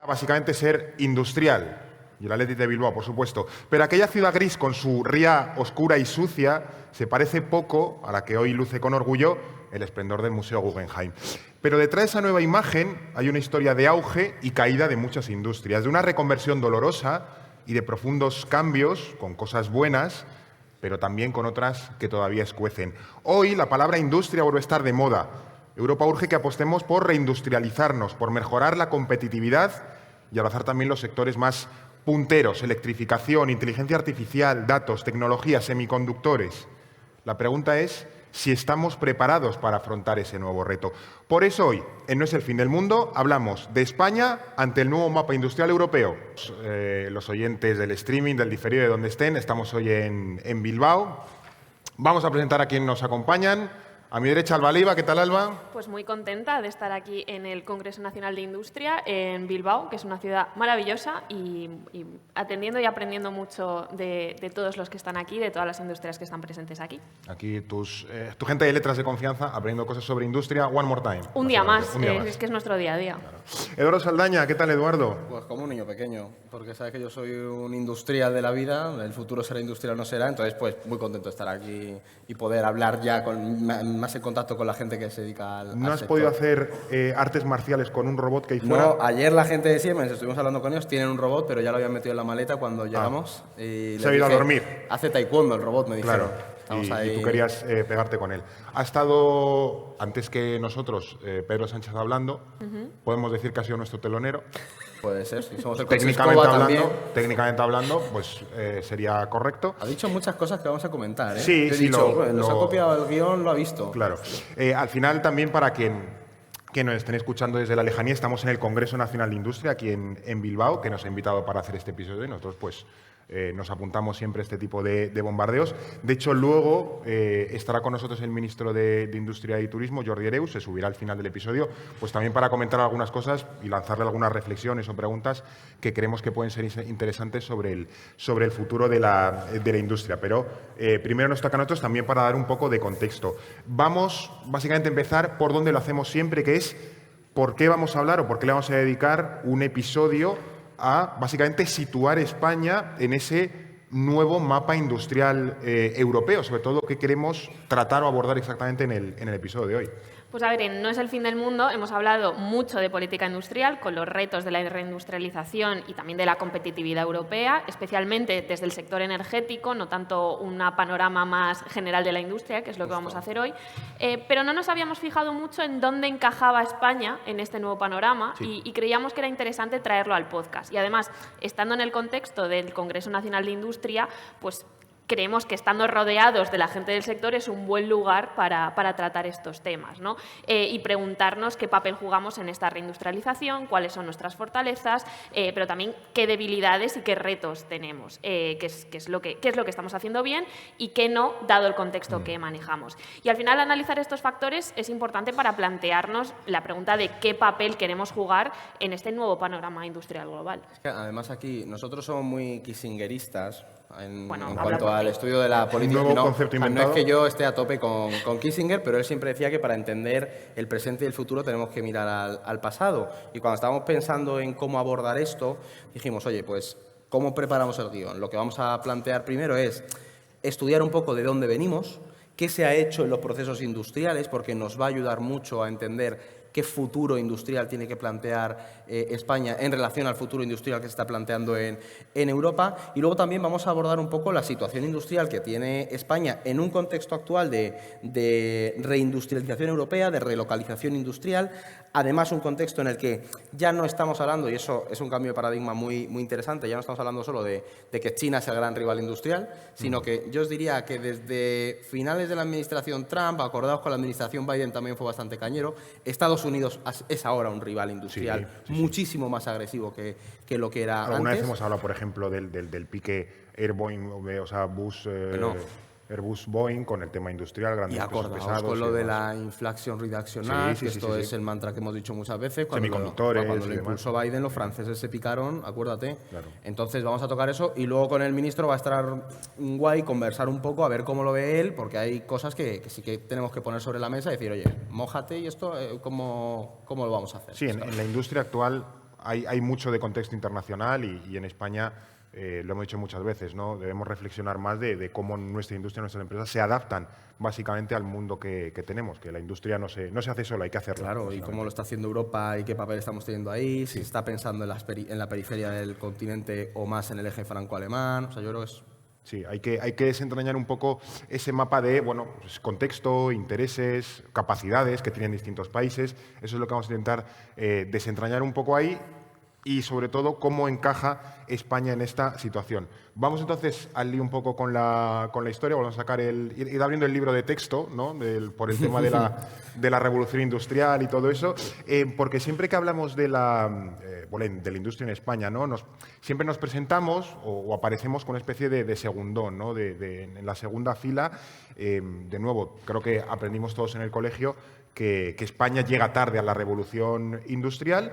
básicamente ser industrial, y el Athletic de Bilbao, por supuesto, pero aquella ciudad gris con su ría oscura y sucia se parece poco a la que hoy luce con orgullo el esplendor del Museo Guggenheim. Pero detrás de esa nueva imagen hay una historia de auge y caída de muchas industrias, de una reconversión dolorosa y de profundos cambios con cosas buenas, pero también con otras que todavía escuecen. Hoy la palabra industria vuelve a estar de moda. Europa urge que apostemos por reindustrializarnos, por mejorar la competitividad y abrazar también los sectores más punteros, electrificación, inteligencia artificial, datos, tecnología, semiconductores. La pregunta es si estamos preparados para afrontar ese nuevo reto. Por eso hoy, en No es el fin del mundo, hablamos de España ante el nuevo mapa industrial europeo. Los oyentes del streaming, del diferido, de donde estén, estamos hoy en Bilbao. Vamos a presentar a quienes nos acompañan. A mi derecha, Alba Leiva. ¿Qué tal, Alba? Pues muy contenta de estar aquí en el Congreso Nacional de Industria en Bilbao, que es una ciudad maravillosa y atendiendo y aprendiendo mucho de todos los que están aquí, de todas las industrias que están presentes aquí. Aquí tu gente de letras de confianza aprendiendo cosas sobre industria. One more time. Un día más, es que es nuestro día a día. Claro. Eduardo Saldaña, ¿qué tal, Eduardo? Pues como un niño pequeño, porque sabes que yo soy un industrial de la vida, el futuro será industrial o no será, entonces pues muy contento de estar aquí y poder hablar ya más en contacto con la gente que se dedica al ¿No has sector. podido hacer artes marciales con un robot que hay fuera? No, ayer la gente de Siemens, estuvimos hablando con ellos, tienen un robot, pero ya lo habían metido en la maleta cuando llegamos. Y se ha ido a dormir. Hace taekwondo el robot, me dijeron. Claro, y tú querías pegarte con él. Ha estado, antes que nosotros, Pedro Sánchez hablando, podemos decir que ha sido nuestro telonero. Puede ser, si somos el técnicamente hablando, pues sería correcto. Ha dicho muchas cosas que vamos a comentar, ¿eh? Sí, he sí, dicho, nos ha copiado el guión, lo ha visto. Claro. Al final, también para que nos estén escuchando desde la lejanía, estamos en el Congreso Nacional de Industria, aquí en Bilbao, que nos ha invitado para hacer este episodio y nosotros, pues, nos apuntamos siempre a este tipo de bombardeos. De hecho, luego estará con nosotros el ministro de Industria y Turismo, Jordi Hereu, se subirá al final del episodio, pues también para comentar algunas cosas y lanzarle algunas reflexiones o preguntas que creemos que pueden ser interesantes sobre el futuro de la industria. Pero primero nos toca a nosotros también para dar un poco de contexto. Vamos básicamente a empezar por donde lo hacemos siempre, que es por qué vamos a hablar o por qué le vamos a dedicar un episodio a básicamente situar España en ese nuevo mapa industrial europeo, sobre todo qué queremos tratar o abordar exactamente en el episodio de hoy. Pues a ver, en No es el fin del mundo hemos hablado mucho de política industrial, con los retos de la reindustrialización y también de la competitividad europea, especialmente desde el sector energético, no tanto un panorama más general de la industria, que es lo que vamos a hacer hoy. Pero no nos habíamos fijado mucho en dónde encajaba España en este nuevo panorama y creíamos que era interesante traerlo al podcast. Y además, estando en el contexto del Congreso Nacional de Industria, pues creemos que estando rodeados de la gente del sector es un buen lugar para tratar estos temas, ¿no? Y preguntarnos qué papel jugamos en esta reindustrialización, cuáles son nuestras fortalezas, pero también qué debilidades y qué retos tenemos, qué es lo que estamos haciendo bien y qué no, dado el contexto que manejamos. Y al final, analizar estos factores es importante para plantearnos la pregunta de qué papel queremos jugar en este nuevo panorama industrial global. Es que además aquí nosotros somos muy kissingeristas en Bueno, cuanto al estudio de la política. Un nuevo concepto inventado. No es que yo esté a tope con Kissinger, pero él siempre decía que para entender el presente y el futuro tenemos que mirar al pasado. Y cuando estábamos pensando en cómo abordar esto, dijimos, oye, pues, ¿cómo preparamos el guión? Lo que vamos a plantear primero es estudiar un poco de dónde venimos, qué se ha hecho en los procesos industriales, porque nos va a ayudar mucho a entender qué futuro industrial tiene que plantear España en relación al futuro industrial que se está planteando en Europa. Y luego también vamos a abordar un poco la situación industrial que tiene España en un contexto actual de reindustrialización europea, de relocalización industrial. Además, un contexto en el que ya no estamos hablando, y eso es un cambio de paradigma muy, muy interesante, ya no estamos hablando solo de que China es el gran rival industrial, sino que yo os diría que desde finales de la administración Trump, acordaos con la administración Biden también fue bastante cañero, Estados Unidos es ahora un rival industrial muchísimo más agresivo que lo que era antes. Alguna vez hemos hablado, por ejemplo, del pique Airbus, o sea, Airbus-Boeing con el tema industrial, grandes pesos pesados. Con lo de la Inflation Reduction Act, esto es el mantra que hemos dicho muchas veces. Semiconductores. Cuando lo impulsó Biden, los franceses se picaron, acuérdate. Claro. Entonces vamos a tocar eso y luego con el ministro va a estar guay conversar un poco, a ver cómo lo ve él, porque hay cosas que sí que tenemos que poner sobre la mesa y decir, oye, mójate y esto, ¿cómo lo vamos a hacer? Sí, en la industria actual hay mucho de contexto internacional y en España, lo hemos dicho muchas veces, ¿no? Debemos reflexionar más de cómo nuestra industria, nuestras empresas se adaptan básicamente al mundo que tenemos, que la industria no se hace sola, hay que hacerlo. Claro, y cómo lo está haciendo Europa y qué papel estamos teniendo ahí, si está pensando en la periferia del continente o más en el eje franco-alemán. O sea, yo creo que es... Sí, hay que desentrañar un poco ese mapa de pues, contexto, intereses, capacidades que tienen distintos países. Eso es lo que vamos a intentar desentrañar un poco ahí y, sobre todo, cómo encaja España en esta situación. Vamos entonces al lío un poco con la historia. Vamos a sacar ir abriendo el libro de texto, ¿no? por el tema de la revolución industrial y todo eso, porque siempre que hablamos de la industria en España, ¿no? Siempre nos presentamos o aparecemos con una especie de segundón, ¿no? En la segunda fila. De nuevo, creo que aprendimos todos en el colegio que España llega tarde a la revolución industrial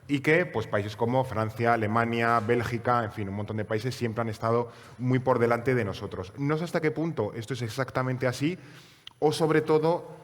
y que pues, países como Francia, Alemania, Bélgica, en fin, un montón de países siempre han estado muy por delante de nosotros. No sé hasta qué punto esto es exactamente así o, sobre todo,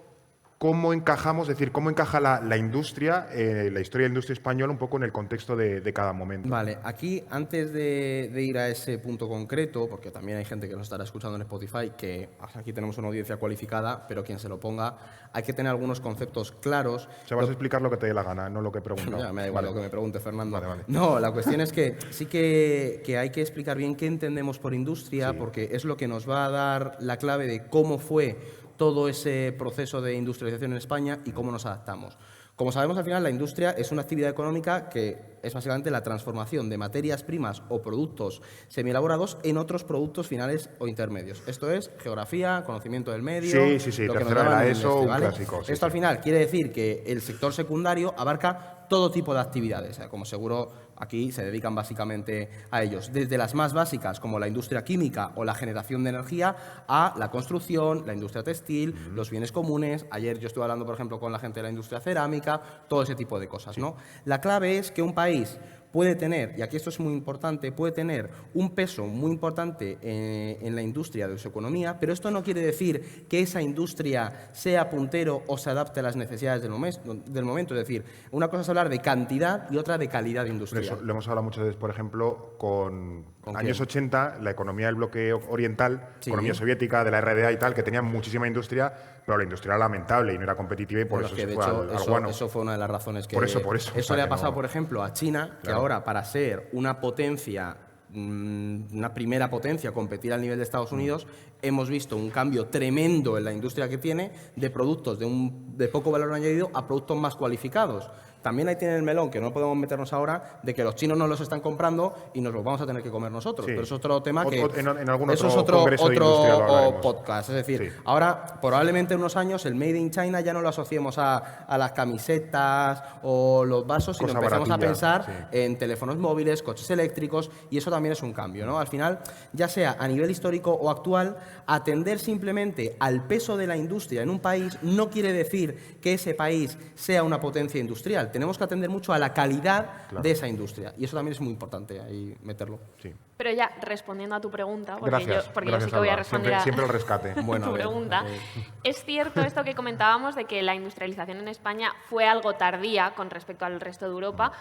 cómo encajamos, es decir, cómo encaja la industria, la historia de la industria española un poco en el contexto de cada momento. Vale, aquí antes de ir a ese punto concreto, porque también hay gente que nos estará escuchando en Spotify, que aquí tenemos una audiencia cualificada, pero quien se lo ponga, hay que tener algunos conceptos claros. O sea, vas a explicar lo que te dé la gana, no lo que pregunto. Ya, me da igual lo que me pregunte, Fernando. Vale. No, la cuestión es que sí que hay que explicar bien qué entendemos por industria, Sí. porque es lo que nos va a dar la clave de cómo fue todo ese proceso de industrialización en España y cómo nos adaptamos. Como sabemos, al final, la industria es una actividad económica que es básicamente la transformación de materias primas o productos semielaborados en otros productos finales o intermedios. Esto es geografía, conocimiento del medio... Sí, lo que nos tercera de daban la en ESO, un ¿vale? clásico. Sí, Esto al final quiere decir que el sector secundario abarca todo tipo de actividades. Como seguro aquí se dedican básicamente a ellos. Desde las más básicas, como la industria química o la generación de energía, a la construcción, la industria textil, los bienes comunes. Ayer yo estuve hablando, por ejemplo, con la gente de la industria cerámica, todo ese tipo de cosas, ¿no? La clave es que un país puede tener, y aquí esto es muy importante, puede tener un peso muy importante en la industria de su economía, pero esto no quiere decir que esa industria sea puntero o se adapte a las necesidades del momento. Es decir, una cosa es hablar de cantidad y otra de calidad industrial. Eso lo hemos hablado muchas veces, por ejemplo, con años quién? 80, la economía del bloque oriental, Sí. economía soviética, de la RDA y tal, que tenía muchísima industria, pero la industria era lamentable y no era competitiva y por Bueno, eso que se de fue hecho, al guano. eso fue una de las razones que... Por eso. O Eso sea, le que ha pasado, no- por ejemplo, a China, que Claro. ahora, para ser una potencia, una primera potencia, competir al nivel de Estados Unidos, hemos visto un cambio tremendo en la industria que tiene de productos de poco valor añadido a productos más cualificados. También ahí tiene el melón, que no podemos meternos ahora, de que los chinos no los están comprando y nos los vamos a tener que comer nosotros. Sí. Pero eso es otro tema que... En algún eso otro es otro congreso de industria lo hablaremos. podcast. Es decir, Sí. ahora, probablemente en unos años, el Made in China ya no lo asociemos a las camisetas o los vasos, sino Cosa empezamos a baratilla, pensar sí. en teléfonos móviles, coches eléctricos, y eso también es un cambio, ¿no? Al final, ya sea a nivel histórico o actual, atender simplemente al peso de la industria en un país no quiere decir que ese país sea una potencia industrial. Tenemos que atender mucho a la calidad de esa industria, y eso también es muy importante ahí meterlo. Sí. Pero ya respondiendo a tu pregunta, porque Gracias. yo sí Gracias, que voy a Alba. responder Siempre a el rescate. Bueno, tu a ver, pregunta. Es cierto esto que comentábamos de que la industrialización en España fue algo tardía con respecto al resto de Europa,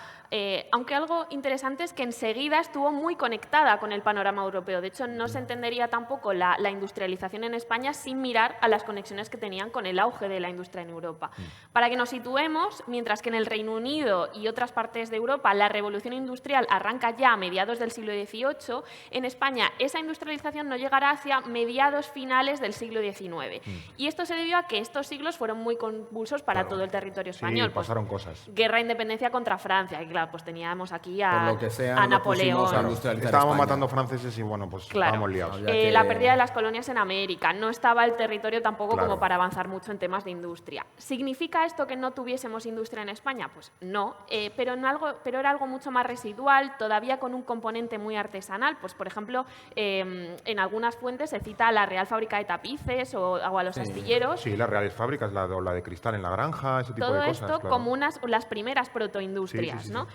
aunque algo interesante es que enseguida estuvo muy conectada con el panorama europeo. De hecho, no se entendería tampoco la industrialización en España sin mirar a las conexiones que tenían con el auge de la industria en Europa. Para que nos situemos, mientras que en el Reino Unido y otras partes de Europa la revolución industrial arranca ya a mediados del siglo XVIII, en España esa industrialización no llegará hacia mediados finales del siglo XIX. Y esto se debió a que estos siglos fueron muy convulsos para Claro. todo el territorio Sí, español. Pues, pasaron cosas. guerra de independencia contra Francia, y claro, pues teníamos aquí Por a, lo que sea, a nos pusimos Napoleón. a Claro. industrializar Estábamos España. matando franceses y bueno, pues Claro. estábamos liados. Había que- La pérdida de las colonias en América, no estaba el territorio tampoco Claro. como para avanzar mucho en temas de industria. ¿Significa esto que no tuviésemos industria en España? Pues no, pero era algo mucho más residual, todavía con un componente muy artesanal. artesanal. Pues, por ejemplo, en algunas fuentes se cita a la Real Fábrica de Tapices o a los astilleros. Sí, las reales fábricas, la de cristal en la granja, ese tipo Todo de cosas. esto claro. como las primeras protoindustrias. Sí. ¿no?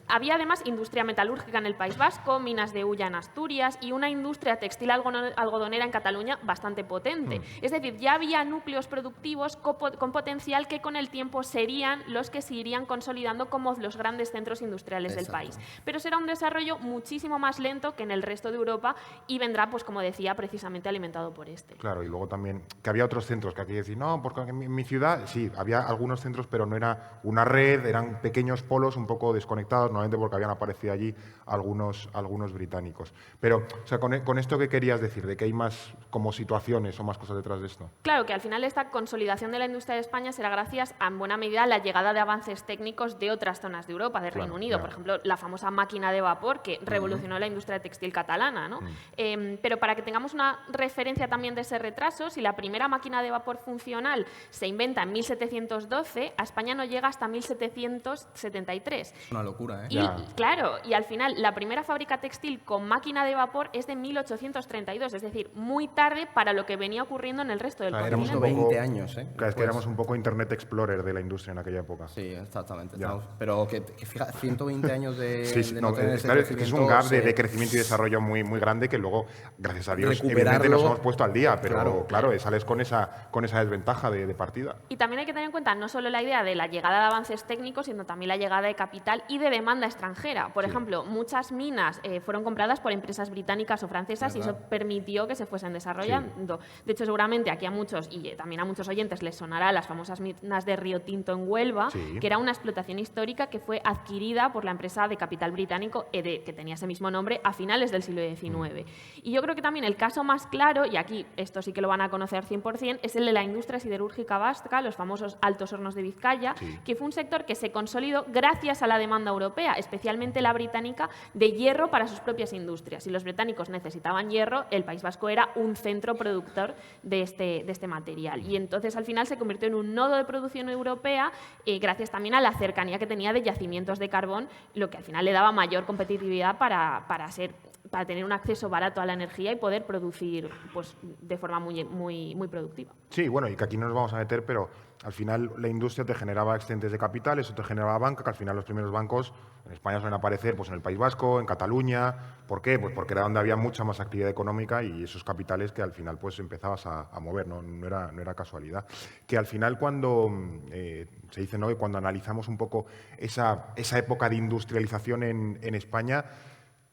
Había además industria metalúrgica en el País Vasco, minas de hulla en Asturias y una industria textil algodonera en Cataluña bastante potente. Es decir, ya había núcleos productivos con potencial que con el tiempo serían los que se irían consolidando como los grandes centros industriales del país. Pero será un desarrollo muchísimo más lento que en el resto de Europa y vendrá, pues como decía, precisamente alimentado por este. Claro, y luego también que había otros centros que aquí decir, no, porque en mi ciudad sí, había algunos centros, pero no era una red, eran pequeños polos un poco desconectados, normalmente porque habían aparecido allí algunos británicos. Pero, o sea, con esto, ¿qué querías decir? ¿De que hay más como situaciones o más cosas detrás de esto? Claro, que al final esta consolidación de la industria de España será gracias a, en buena medida, a la llegada de avances técnicos de otras zonas de Europa, de Reino Unido. Por ejemplo, la famosa máquina de vapor que revolucionó la industria textil catalana. ¿no? Pero para que tengamos una referencia también de ese retraso, si la primera máquina de vapor funcional se inventa en 1712, a España no llega hasta 1773. Una locura, ¿eh? Y, claro, y al final la primera fábrica textil con máquina de vapor es de 1832, es decir, muy tarde para lo que venía ocurriendo en el resto del continente. Éramos un poco, 20 años, ¿eh? Claro, es que éramos un poco Internet Explorer de la industria en aquella época. Sí, exactamente. Pero que fija, 120 años de, de no tener ese claro, es que es un gap crecimiento, de crecimiento y desarrollo muy grande que luego, gracias a Dios, evidentemente nos hemos puesto al día, pero claro sales con esa desventaja de partida. Y también hay que tener en cuenta no solo la idea de la llegada de avances técnicos, sino también la llegada de capital y de demanda extranjera. Por ejemplo, muchas minas fueron compradas por empresas británicas o francesas y eso permitió que se fuesen desarrollando. De hecho, seguramente aquí a muchos, y también a muchos oyentes, les sonará las famosas minas de Río Tinto en Huelva, que era una explotación histórica que fue adquirida por la empresa de capital británico EDE, que tenía ese mismo nombre a finales del siglo XIX. Y yo creo que también el caso más claro, y aquí esto sí que lo van a conocer 100%, es el de la industria siderúrgica vasca, los famosos Altos Hornos de Vizcaya, que fue un sector que se consolidó gracias a la demanda europea, especialmente la británica, de hierro para sus propias industrias. Si los británicos necesitaban hierro, el País Vasco era un centro productor de este material. Y entonces al final se convirtió en un nodo de producción europea gracias también a la cercanía que tenía de yacimientos de carbón, lo que al final le daba mayor competitividad para tener un acceso barato a la energía y poder producir pues, de forma muy productiva. Sí, bueno, y que aquí no nos vamos a meter, pero al final la industria te generaba excedentes de capital, eso te generaba banca, que al final los primeros bancos en España suelen aparecer pues, en el País Vasco, en Cataluña. ¿Por qué? Pues porque era donde había mucha más actividad económica y esos capitales que al final pues empezabas a mover, no era casualidad. Que al final cuando se dice, ¿no?, que cuando analizamos un poco esa época de industrialización en España,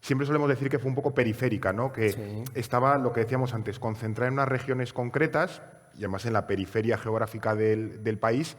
siempre solemos decir que fue un poco periférica, ¿no? Que estaba, lo que decíamos antes, concentrada en unas regiones concretas y además en la periferia geográfica del país.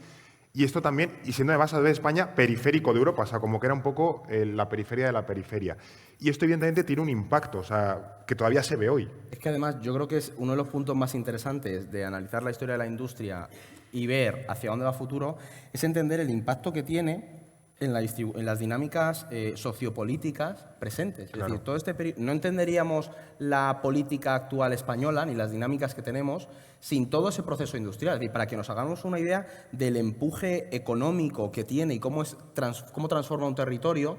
Y esto también, y siendo además a vez España periférico de Europa, o sea, como que era un poco la periferia de la periferia. Y esto evidentemente tiene un impacto, o sea, que todavía se ve hoy. Es que además yo creo que es uno de los puntos más interesantes de analizar la historia de la industria y ver hacia dónde va el futuro, es entender el impacto que tiene en las dinámicas sociopolíticas presentes. Es decir, todo no entenderíamos la política actual española ni las dinámicas que tenemos sin todo ese proceso industrial. Es decir, para que nos hagamos una idea del empuje económico que tiene y cómo transforma un territorio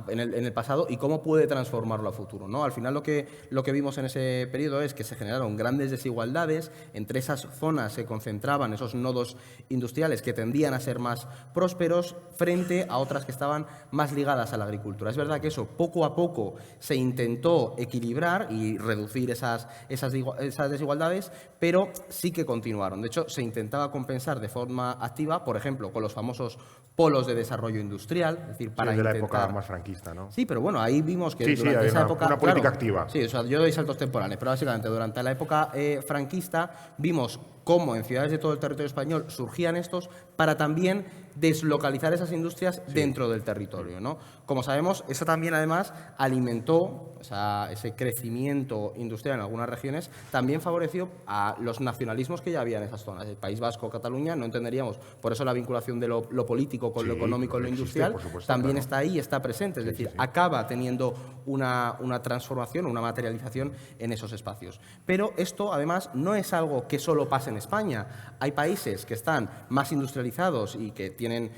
en el pasado y cómo puede transformarlo a futuro, ¿no? Al final lo que vimos en ese periodo es que se generaron grandes desigualdades, entre esas zonas se concentraban esos nodos industriales que tendían a ser más prósperos frente a otras que estaban más ligadas a la agricultura. Es verdad que eso poco a poco se intentó equilibrar y reducir esas desigualdades, pero sí que continuaron. De hecho, se intentaba compensar de forma activa, por ejemplo, con los famosos polos de desarrollo industrial, es decir, para intentar... de la época más franquista, ¿no? Sí, pero bueno, ahí vimos que durante esa época... Una política activa. Sí, o sea, yo doy saltos temporales, pero básicamente durante la época franquista vimos cómo en ciudades de todo el territorio español surgían estos para también deslocalizar esas industrias dentro del territorio, ¿no? Como sabemos, eso también además alimentó ese crecimiento industrial en algunas regiones, también favoreció a los nacionalismos que ya había en esas zonas. El País Vasco, Cataluña, no entenderíamos, por eso la vinculación de lo político con lo económico, lo industrial, también está ahí, está presente. presente, es decir, acaba teniendo una transformación, una materialización en esos espacios. Pero esto, además, no es algo que solo pase en España. Hay países que están más industrializados y que tienen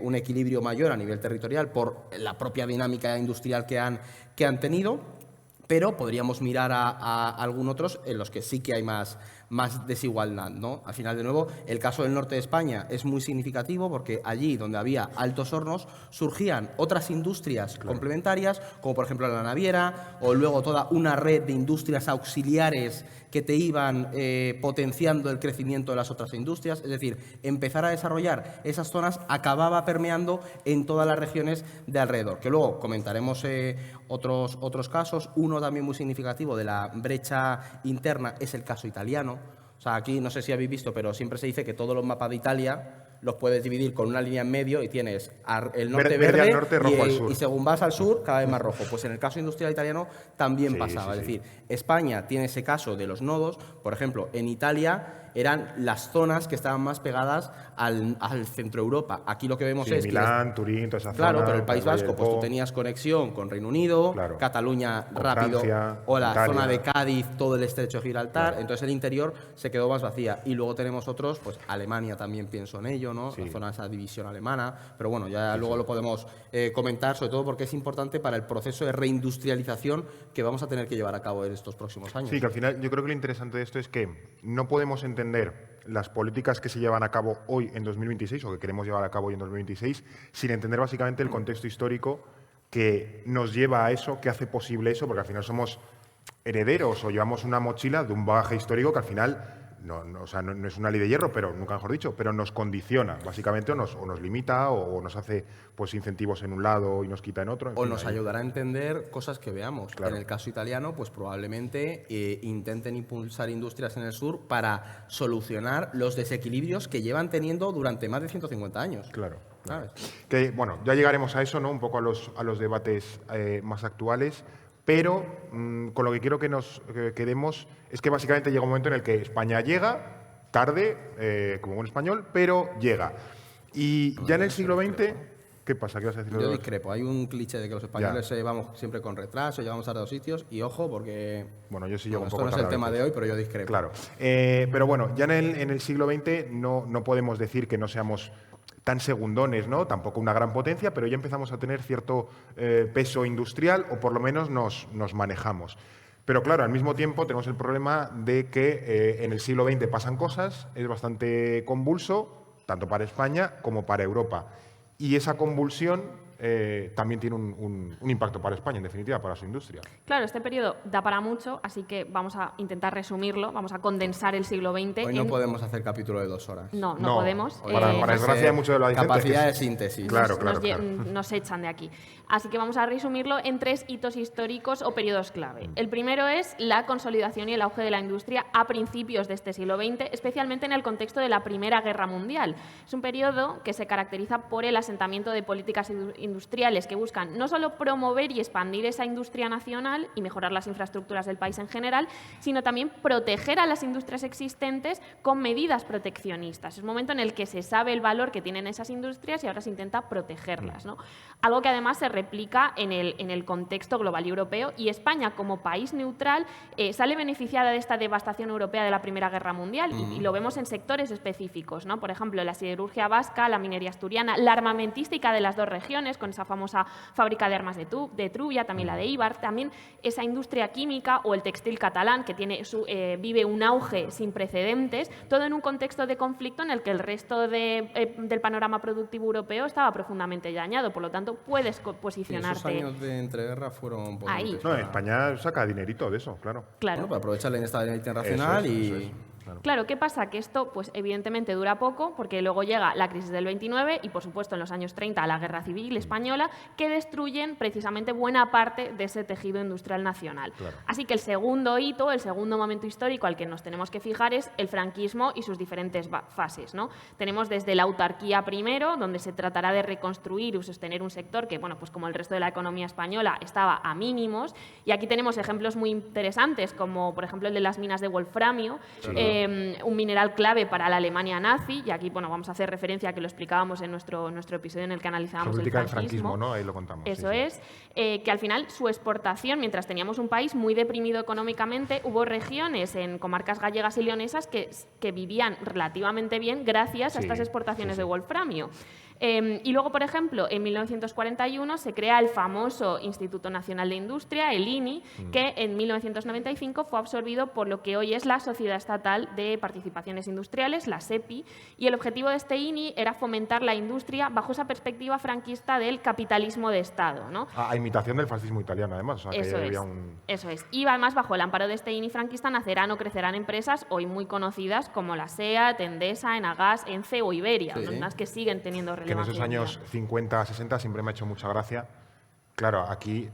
un equilibrio mayor a nivel territorial por la propia dinámica industrial que han tenido, pero podríamos mirar a algún otros en los que sí que hay más desigualdad, ¿no? Al final, de nuevo, el caso del norte de España es muy significativo porque allí donde había altos hornos surgían otras industrias complementarias, como por ejemplo la naviera, o luego toda una red de industrias auxiliares que te iban potenciando el crecimiento de las otras industrias. Es decir, empezar a desarrollar esas zonas acababa permeando en todas las regiones de alrededor. Que luego comentaremos otros casos. Uno también muy significativo de la brecha interna es el caso italiano. O sea, aquí no sé si habéis visto, pero siempre se dice que todos los mapas de Italia los puedes dividir con una línea en medio y tienes el norte verde al norte, rojo al sur. Y según vas al sur, cada vez más rojo. Pues en el caso industrial italiano también pasaba. Es decir, España tiene ese caso de los nodos. Por ejemplo, en Italia eran las zonas que estaban más pegadas al centro de Europa. Aquí lo que vemos es Milán, Turín, toda esa zona. Claro, pero el País Vasco, pues tú tenías conexión con Reino Unido, Cataluña rápido, Francia, o la Italia. Zona de Cádiz, todo el estrecho de Gibraltar. Entonces el interior se quedó más vacía. Y luego tenemos otros, pues Alemania también pienso en ello, ¿no? La zona de esa división alemana. Pero bueno, ya luego lo podemos comentar, sobre todo porque es importante para el proceso de reindustrialización que vamos a tener que llevar a cabo en estos próximos años. Sí, que al final yo creo que lo interesante de esto es que no podemos entender las políticas que se llevan a cabo hoy en 2026 o que queremos llevar a cabo hoy en 2026 sin entender básicamente el contexto histórico que nos lleva a eso, que hace posible eso, porque al final somos herederos o llevamos una mochila de un bagaje histórico que al final no es una ley de hierro, pero nunca mejor dicho, pero nos condiciona básicamente o nos limita o nos hace pues incentivos en un lado y nos quita en otro. En o fin, nos ayudará a entender cosas que veamos. Claro. En el caso italiano, pues probablemente intenten impulsar industrias en el sur para solucionar los desequilibrios que llevan teniendo durante más de 150 años. Claro. ¿Sabes? Que, bueno, ya llegaremos a eso, ¿no? Un poco a los debates más actuales, pero con lo que quiero que nos quedemos es que básicamente llega un momento en el que España llega, tarde, como buen español, pero llega. Y ya en el siglo XX, ¿qué pasa? ¿Qué vas a decir? Yo discrepo. Hay un cliché de que los españoles vamos siempre con retraso, llegamos tarde a los sitios, y ojo, porque bueno, yo sí llego un poco esto no es el tema tarde. de hoy, pero yo discrepo. Claro. Pero bueno, ya en el siglo XX no podemos decir que no seamos tan segundones, ¿no? Tampoco una gran potencia, pero ya empezamos a tener cierto peso industrial o por lo menos nos manejamos. Pero claro, al mismo tiempo tenemos el problema de que en el siglo XX pasan cosas, es bastante convulso, tanto para España como para Europa. Y esa convulsión también tiene un impacto para España, en definitiva, para su industria. Claro, este periodo da para mucho, así que vamos a intentar resumirlo, vamos a condensar el siglo XX. Hoy no podemos hacer capítulo de 2 horas. No podemos. Para desgracia de muchos de los asistentes. Capacidad de síntesis. Claro. Nos echan de aquí. Así que vamos a resumirlo en 3 hitos históricos o periodos clave. El primero es la consolidación y el auge de la industria a principios de este siglo XX, especialmente en el contexto de la Primera Guerra Mundial. Es un periodo que se caracteriza por el asentamiento de políticas industriales que buscan no solo promover y expandir esa industria nacional y mejorar las infraestructuras del país en general, sino también proteger a las industrias existentes con medidas proteccionistas. Es un momento en el que se sabe el valor que tienen esas industrias y ahora se intenta protegerlas, ¿no? Algo que además se replica en el contexto global y europeo, y España, como país neutral, sale beneficiada de esta devastación europea de la Primera Guerra Mundial y lo vemos en sectores específicos, ¿no? Por ejemplo, la siderurgia vasca, la minería asturiana, la armamentística de las dos regiones, con esa famosa fábrica de armas de Trubia, también la de Eibar, también esa industria química o el textil catalán, que vive un auge sin precedentes, todo en un contexto de conflicto en el que el resto del panorama productivo europeo estaba profundamente dañado. Por lo tanto, puedes posicionarte. Esos años de entreguerra fueron potentes. No, España saca dinerito de eso, claro. Bueno, para aprovechar la inestabilidad internacional Eso es. Claro, ¿qué pasa? Que esto, pues evidentemente dura poco, porque luego llega la crisis del 29 y, por supuesto, en los años 30 la Guerra Civil Española, que destruyen precisamente buena parte de ese tejido industrial nacional. Claro. Así que el segundo hito, el segundo momento histórico al que nos tenemos que fijar es el franquismo y sus diferentes fases, ¿no? Tenemos desde la autarquía primero, donde se tratará de reconstruir y sostener un sector que, bueno, pues como el resto de la economía española, estaba a mínimos, y aquí tenemos ejemplos muy interesantes, como por ejemplo el de las minas de wolframio, un mineral clave para la Alemania nazi, y aquí vamos a hacer referencia a que lo explicábamos en nuestro episodio en el que analizábamos el franquismo, ¿no? Ahí lo contamos. Eso es, que al final su exportación, mientras teníamos un país muy deprimido económicamente, hubo regiones en comarcas gallegas y leonesas que vivían relativamente bien gracias a estas exportaciones de wolframio. Y luego, por ejemplo, en 1941 se crea el famoso Instituto Nacional de Industria, el INI, que en 1995 fue absorbido por lo que hoy es la Sociedad Estatal de Participaciones Industriales, la SEPI, y el objetivo de este INI era fomentar la industria bajo esa perspectiva franquista del capitalismo de Estado, ¿no? A imitación del fascismo italiano, además. O sea, Eso es. Y además, bajo el amparo de este INI franquista, nacerán o crecerán empresas hoy muy conocidas como la SEAT, Endesa, Enagas, Ence o Iberia, unas que siguen teniendo relevancia. Que en esos años 50, 60 siempre me ha hecho mucha gracia. Claro, aquí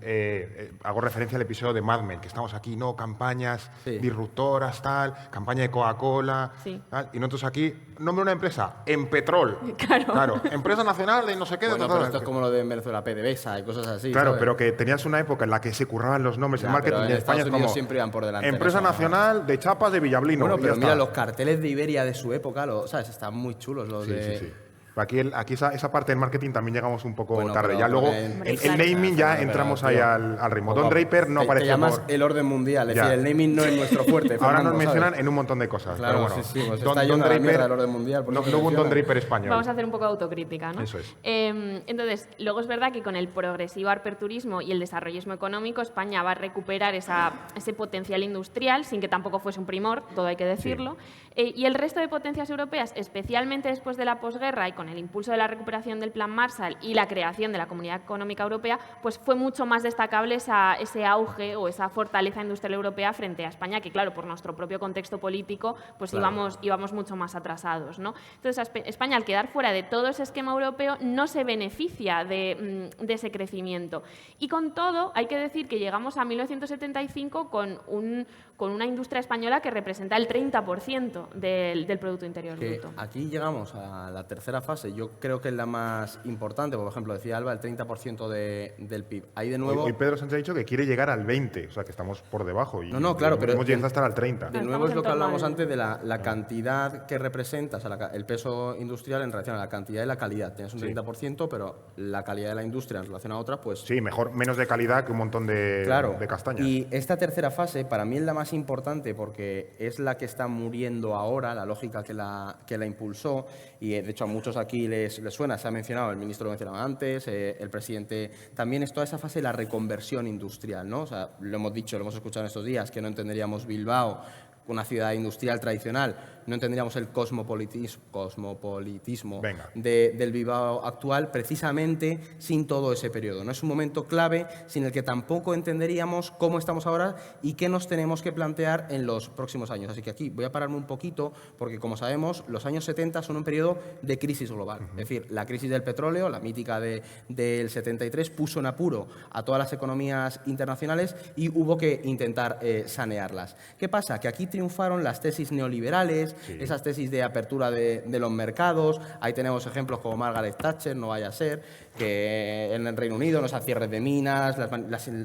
hago referencia al episodio de Mad Men, que estamos aquí, ¿no? Campañas disruptoras, tal, campaña de Coca-Cola, tal, y nosotros aquí, nombre de una empresa, Empetrol. Claro, empresa nacional de no sé qué. Bueno, pero esto es como lo de Venezuela, PDVSA y cosas así. Claro, ¿sabes? pero que tenías una época en la que se curraban los nombres, el marketing de España es como siempre iban por delante. Empresa nacional de chapas de Villablino. Bueno, pero mira, los carteles de Iberia de su época, ¿sabes? Están muy chulos los de... Sí. Aquí esa parte del marketing también llegamos un poco tarde. Ya pero luego, el naming ya entramos ahí al ritmo. Don Draper no aparece. Te llamas el orden mundial, es decir, el naming no es nuestro fuerte. Ahora nos mencionan en un montón de cosas. Claro, pero bueno, pues está yendo a la mierda el orden mundial. No hubo un Don Draper español. Vamos a hacer un poco de autocrítica, ¿no? Eso es. Entonces, luego es verdad que con el progresivo aperturismo y el desarrollismo económico, España va a recuperar ese potencial industrial, sin que tampoco fuese un primor, todo hay que decirlo. Y el resto de potencias europeas, especialmente después de la posguerra y con el impulso de la recuperación del Plan Marshall y la creación de la Comunidad Económica Europea, pues fue mucho más destacable ese auge o esa fortaleza industrial europea frente a España, que claro, por nuestro propio contexto político, pues íbamos mucho más atrasados, ¿no? Entonces, España, al quedar fuera de todo ese esquema europeo, no se beneficia de ese crecimiento. Y con todo, hay que decir que llegamos a 1975 con una industria española que representa el 30% del Producto Interior Bruto. Aquí llegamos a la tercera fase, yo creo que es la más importante. Por ejemplo, decía Alba, el 30% del PIB. Ahí de nuevo... Hoy Pedro Sánchez ha dicho que quiere llegar al 20%, o sea, que estamos por debajo. Y claro, pero... hemos llegado hasta el 30%. De nuevo es lo que hablábamos antes de la cantidad que representa, o sea, el peso industrial en relación a la cantidad y la calidad. Tienes un 30%, pero la calidad de la industria en relación a otras, pues... Sí, menos de calidad que un montón de castañas. Y esta tercera fase, para mí es la más importante porque es la que está muriendo ahora, la lógica que la impulsó, y de hecho a muchos aquí les suena, se ha mencionado, el ministro lo mencionaba antes, el presidente también, es toda esa fase de la reconversión industrial, ¿no? O sea, lo hemos dicho, lo hemos escuchado en estos días, que no entenderíamos Bilbao, una ciudad industrial tradicional, no entenderíamos el cosmopolitismo del Bilbao actual precisamente sin todo ese periodo. No es un momento clave sin el que tampoco entenderíamos cómo estamos ahora y qué nos tenemos que plantear en los próximos años. Así que aquí voy a pararme un poquito porque, como sabemos, los años 70 son un periodo de crisis global. Es decir, la crisis del petróleo, la mítica del 73, puso en apuro a todas las economías internacionales y hubo que intentar sanearlas. ¿Qué pasa? Que aquí triunfaron las tesis neoliberales, esas tesis de apertura de los mercados. Ahí tenemos ejemplos como Margaret Thatcher, no vaya a ser, que en el Reino Unido nos cierres de minas,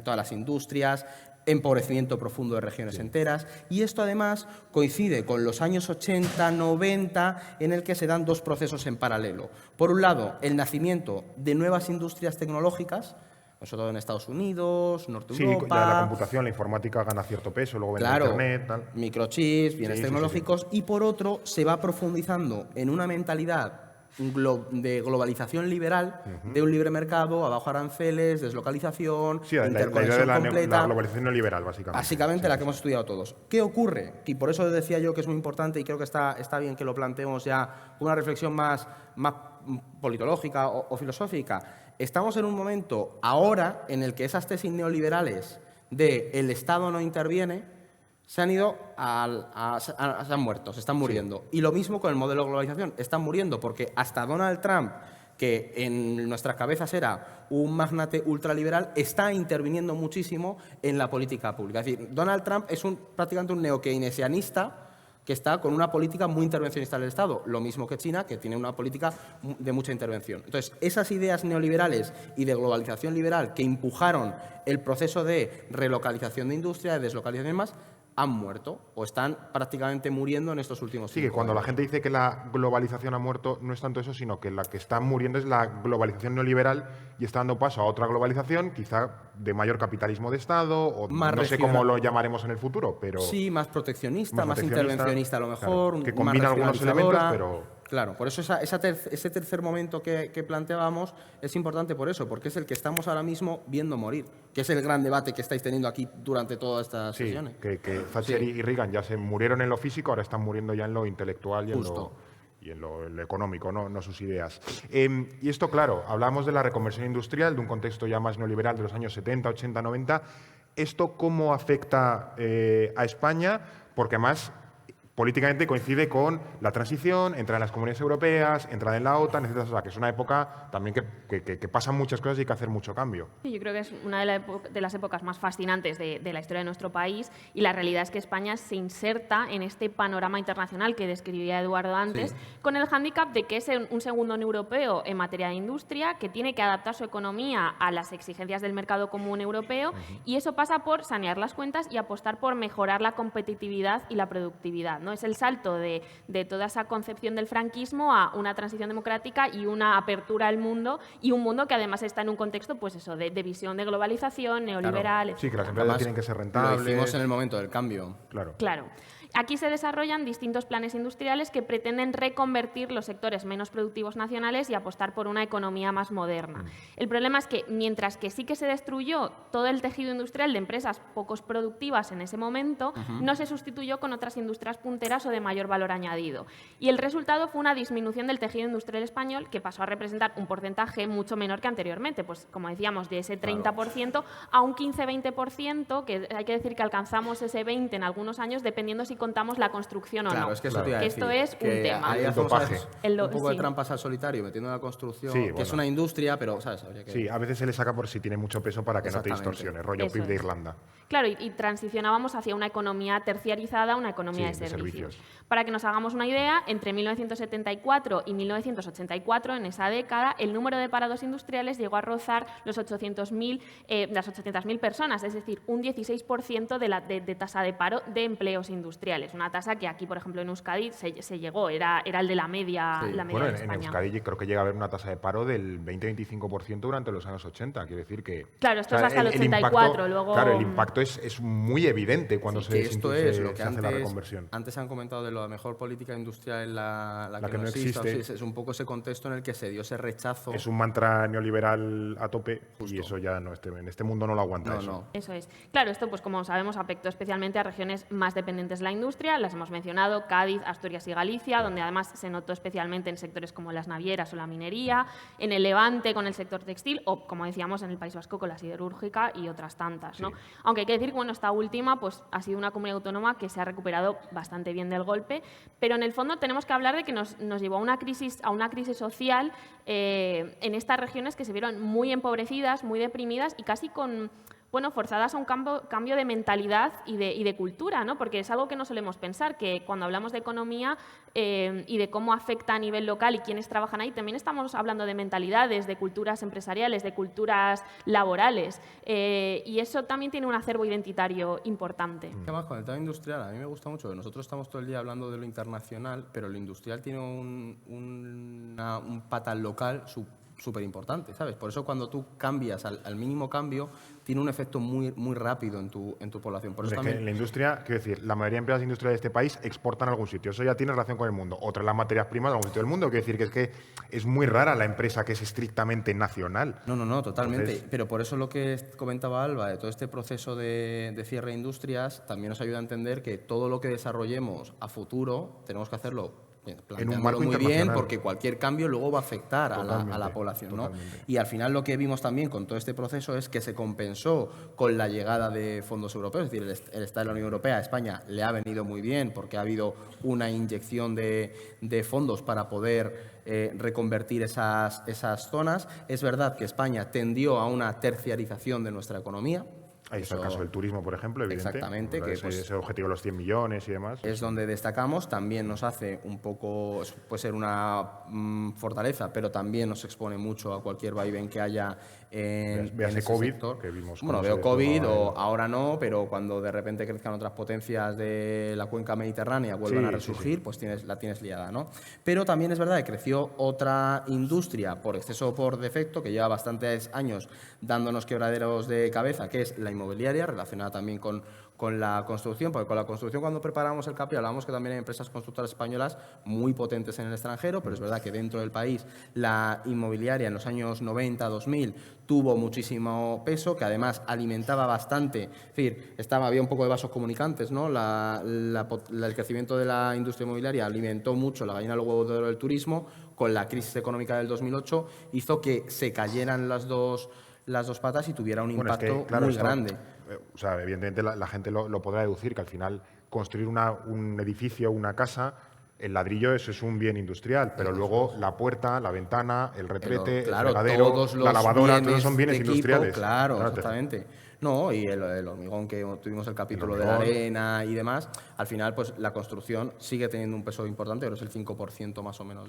todas las industrias, empobrecimiento profundo de regiones enteras. Y esto además coincide con los años 80, 90, en el que se dan dos procesos en paralelo. Por un lado, el nacimiento de nuevas industrias tecnológicas, sobre todo en Estados Unidos, Norte Europa... Sí, ya la computación, la informática gana cierto peso, luego viene Internet... Tal. Microchips, bienes tecnológicos, y por otro se va profundizando en una mentalidad de globalización liberal, de un libre mercado, abajo aranceles, deslocalización, interconexión completa. La globalización neoliberal, básicamente. Básicamente la que hemos estudiado todos. ¿Qué ocurre? Y por eso decía yo que es muy importante y creo que está bien que lo planteemos ya con una reflexión más politológica o filosófica. Estamos en un momento ahora en el que esas tesis neoliberales de el Estado no interviene se han ido se han muerto, se están muriendo. Y lo mismo con el modelo de globalización, están muriendo porque hasta Donald Trump, que en nuestras cabezas era un magnate ultraliberal, está interviniendo muchísimo en la política pública. Es decir, Donald Trump es prácticamente un neokeynesianista que está con una política muy intervencionista del Estado, lo mismo que China, que tiene una política de mucha intervención. Entonces, esas ideas neoliberales y de globalización liberal que empujaron el proceso de relocalización de industria, de deslocalización y demás, han muerto o están prácticamente muriendo en estos últimos 5 Sí, que cuando la años. gente dice que la globalización ha muerto, no es tanto eso, sino que la que está muriendo es la globalización neoliberal y está dando paso a otra globalización, quizá de mayor capitalismo de Estado, o Más no sé regional. cómo lo llamaremos en el futuro, pero... Sí, más proteccionista, más proteccionista, intervencionista a lo claro, mejor, que más combina algunos elementos, regionalizadora. pero... Claro, por eso ese tercer momento que planteábamos es importante por eso, porque es el que estamos ahora mismo viendo morir, que es el gran debate que estáis teniendo aquí durante todas estas Sí, sesiones. que Thatcher y Reagan ya se murieron en lo físico, ahora están muriendo ya en lo intelectual y Justo. en lo económico, no sus ideas. Y esto, claro, hablamos de la reconversión industrial, de un contexto ya más neoliberal de los años 70, 80, 90. ¿Esto cómo afecta a España? Porque además políticamente coincide con la transición, entra en las comunidades europeas, entra en la OTAN, etc. O sea, que es una época también que pasan muchas cosas y hay que hacer mucho cambio. Sí, yo creo que es una de las épocas más fascinantes de la historia de nuestro país y la realidad es que España se inserta en este panorama internacional que describía Eduardo antes, Sí. con el hándicap de que es un segundo europeo en materia de industria, que tiene que adaptar su economía a las exigencias del mercado común europeo y eso pasa por sanear las cuentas y apostar por mejorar la competitividad y la productividad, ¿no? Es el salto de toda esa concepción del franquismo a una transición democrática y una apertura al mundo y un mundo que además está en un contexto pues eso, de visión de globalización, neoliberal, Sí, que las etcétera. empresas Además, tienen que ser Lo rentables. hicimos en el momento del cambio. Claro. Claro. Aquí se desarrollan distintos planes industriales que pretenden reconvertir los sectores menos productivos nacionales y apostar por una economía más moderna. El problema es que, mientras que sí que se destruyó todo el tejido industrial de empresas pocos productivas en ese momento, no se sustituyó con otras industrias punteras o de mayor valor añadido. Y el resultado fue una disminución del tejido industrial español que pasó a representar un porcentaje mucho menor que anteriormente, pues como decíamos, de ese 30% a un 15-20%, que hay que decir que alcanzamos ese 20% en algunos años, dependiendo si contamos la construcción o Claro, no. es que eso te iba a Que decir. esto es un que tema. ahí El hacemos dopaje. a veces El un poco de sí. trampas al solitario, metiendo la construcción, Sí, que bueno. es una industria, pero ¿sabes? Habría que... Sí, a veces se le saca por si tiene mucho peso para que no te Exactamente. distorsione, rollo Eso PIB de es. Irlanda. Claro, y transicionábamos hacia una economía terciarizada, una economía Sí, de de servicios. servicios. Para que nos hagamos una idea, entre 1974 y 1984, en esa década, el número de parados industriales llegó a rozar las 800.000 personas, es decir, un 16% de tasa de paro de empleos industriales. Una tasa que aquí, por ejemplo, en Euskadi se llegó, era el de la media, Sí. la media Bueno, de en España. Euskadi creo que llega a haber una tasa de paro del 20-25% durante los años 80. Quiere decir que... Claro, esto es hasta el 84, luego- Claro, el impacto es muy evidente cuando Sí, se, que esto es lo que se hace la antes, reconversión. antes han comentado de la mejor política industrial en la que no existe. Sí, es un poco ese contexto en el que se dio ese rechazo. Es un mantra neoliberal a tope y Justo. eso ya no en este mundo no lo aguanta No, eso. no. Eso es. Claro, esto, pues como sabemos, afectó especialmente a regiones más dependientes de la industria. Las hemos mencionado, Cádiz, Asturias y Galicia, donde además se notó especialmente en sectores como las navieras o la minería, en el Levante con el sector textil o, como decíamos, en el País Vasco con la siderúrgica y otras tantas, ¿no? Sí. Aunque hay que decir que bueno, esta última pues, ha sido una comunidad autónoma que se ha recuperado bastante bien del golpe, pero en el fondo tenemos que hablar de que nos llevó a una crisis social en estas regiones que se vieron muy empobrecidas, muy deprimidas y casi con... bueno, forzadas a un cambio de mentalidad y de cultura, ¿no? Porque es algo que no solemos pensar, que cuando hablamos de economía y de cómo afecta a nivel local y quiénes trabajan ahí, también estamos hablando de mentalidades, de culturas empresariales, de culturas laborales. Y eso también tiene un acervo identitario importante. Además, con el tema industrial, a mí me gusta mucho, que nosotros estamos todo el día hablando de lo internacional, pero lo industrial tiene un patal local súper importante, ¿sabes? Por eso cuando tú cambias al mínimo cambio, tiene un efecto muy, muy rápido en tu población. Por eso Es que también... en la industria, quiero decir, la mayoría de empresas industriales de este país exportan a algún sitio. Eso ya tiene relación con el mundo. Otra las materias primas de algún sitio del mundo. Quiero decir que es muy rara la empresa que es estrictamente nacional. No, totalmente. Entonces- Pero por eso lo que comentaba Alba, de todo este proceso de cierre de industrias, también nos ayuda a entender que todo lo que desarrollemos a futuro tenemos que hacerlo planteándolo marco muy bien, internacional. porque cualquier cambio luego va a afectar a la Totalmente, población, ¿no? totalmente. Y al final lo que vimos también con todo este proceso es que se compensó con la llegada de fondos europeos, es decir, el Estado de la Unión Europea a España le ha venido muy bien porque ha habido una inyección de fondos para poder reconvertir esas zonas. Es verdad que España tendió a una terciarización de nuestra economía, Ahí está el Eso- caso del turismo, por ejemplo, evidente. Exactamente, que Ese, pues, ese objetivo de los 100 millones y demás. es donde destacamos, también nos hace un poco, puede ser una fortaleza, pero también nos expone mucho a cualquier vaivén que haya en Véase ese COVID, sector. que vimos Bueno, cómo se veo COVID desplomaba o ahora no, pero cuando de repente crezcan otras potencias de la cuenca mediterránea, vuelvan Sí, a sí, resurgir, pues la tienes liada, ¿no? Pero también es verdad que creció otra industria por exceso o por defecto, que lleva bastantes años dándonos quebraderos de cabeza, que es la inmobiliaria, relacionada también con la construcción, porque con la construcción cuando preparamos el CAPI hablamos que también hay empresas constructoras españolas muy potentes en el extranjero, pero es verdad que dentro del país la inmobiliaria en los años 90, 2000 tuvo muchísimo peso, que además alimentaba bastante, es decir, había un poco de vasos comunicantes, ¿no? El crecimiento de la industria inmobiliaria alimentó mucho la gallina de los huevos de oro del turismo, con la crisis económica del 2008 hizo que se cayeran las dos patas y tuviera un Bueno, es que, impacto claro, muy esto, grande. O sea, evidentemente la gente lo podrá deducir, que al final construir un edificio, una casa, el ladrillo eso es un bien industrial, pero luego la puerta, la ventana, el retrete, Claro, el fregadero, todos los la lavadora, bienes todos son bienes de equipo, industriales. claro, Claro, exactamente. No, y el hormigón, que tuvimos el capítulo de la hormigón. arena y demás, al final pues la construcción sigue teniendo un peso importante, pero es el 5% más o menos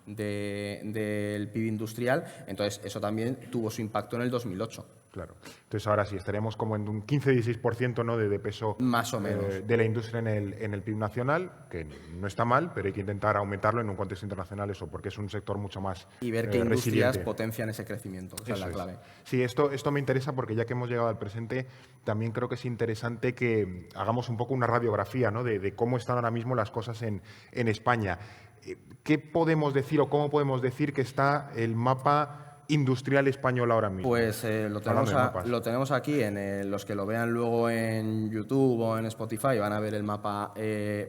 del PIB industrial, entonces eso también tuvo su impacto en el 2008. Claro. Entonces ahora sí, estaremos como en un 15-16%, ¿no? de peso Más o menos. de la industria en el PIB nacional, que no está mal, pero hay que intentar aumentarlo en un contexto internacional, eso, porque es un sector mucho más Y ver qué industrias resiliente. potencian ese crecimiento, esa es la Eso clave. Sí, esto me interesa porque ya que hemos llegado al presente, también creo que es interesante que hagamos un poco una radiografía, ¿no? de cómo están ahora mismo las cosas en España. ¿Qué podemos decir o cómo podemos decir que está el mapa industrial español ahora mismo? Pues Hablando de mapas. lo tenemos aquí, los que lo vean luego en YouTube o en Spotify van a ver el mapa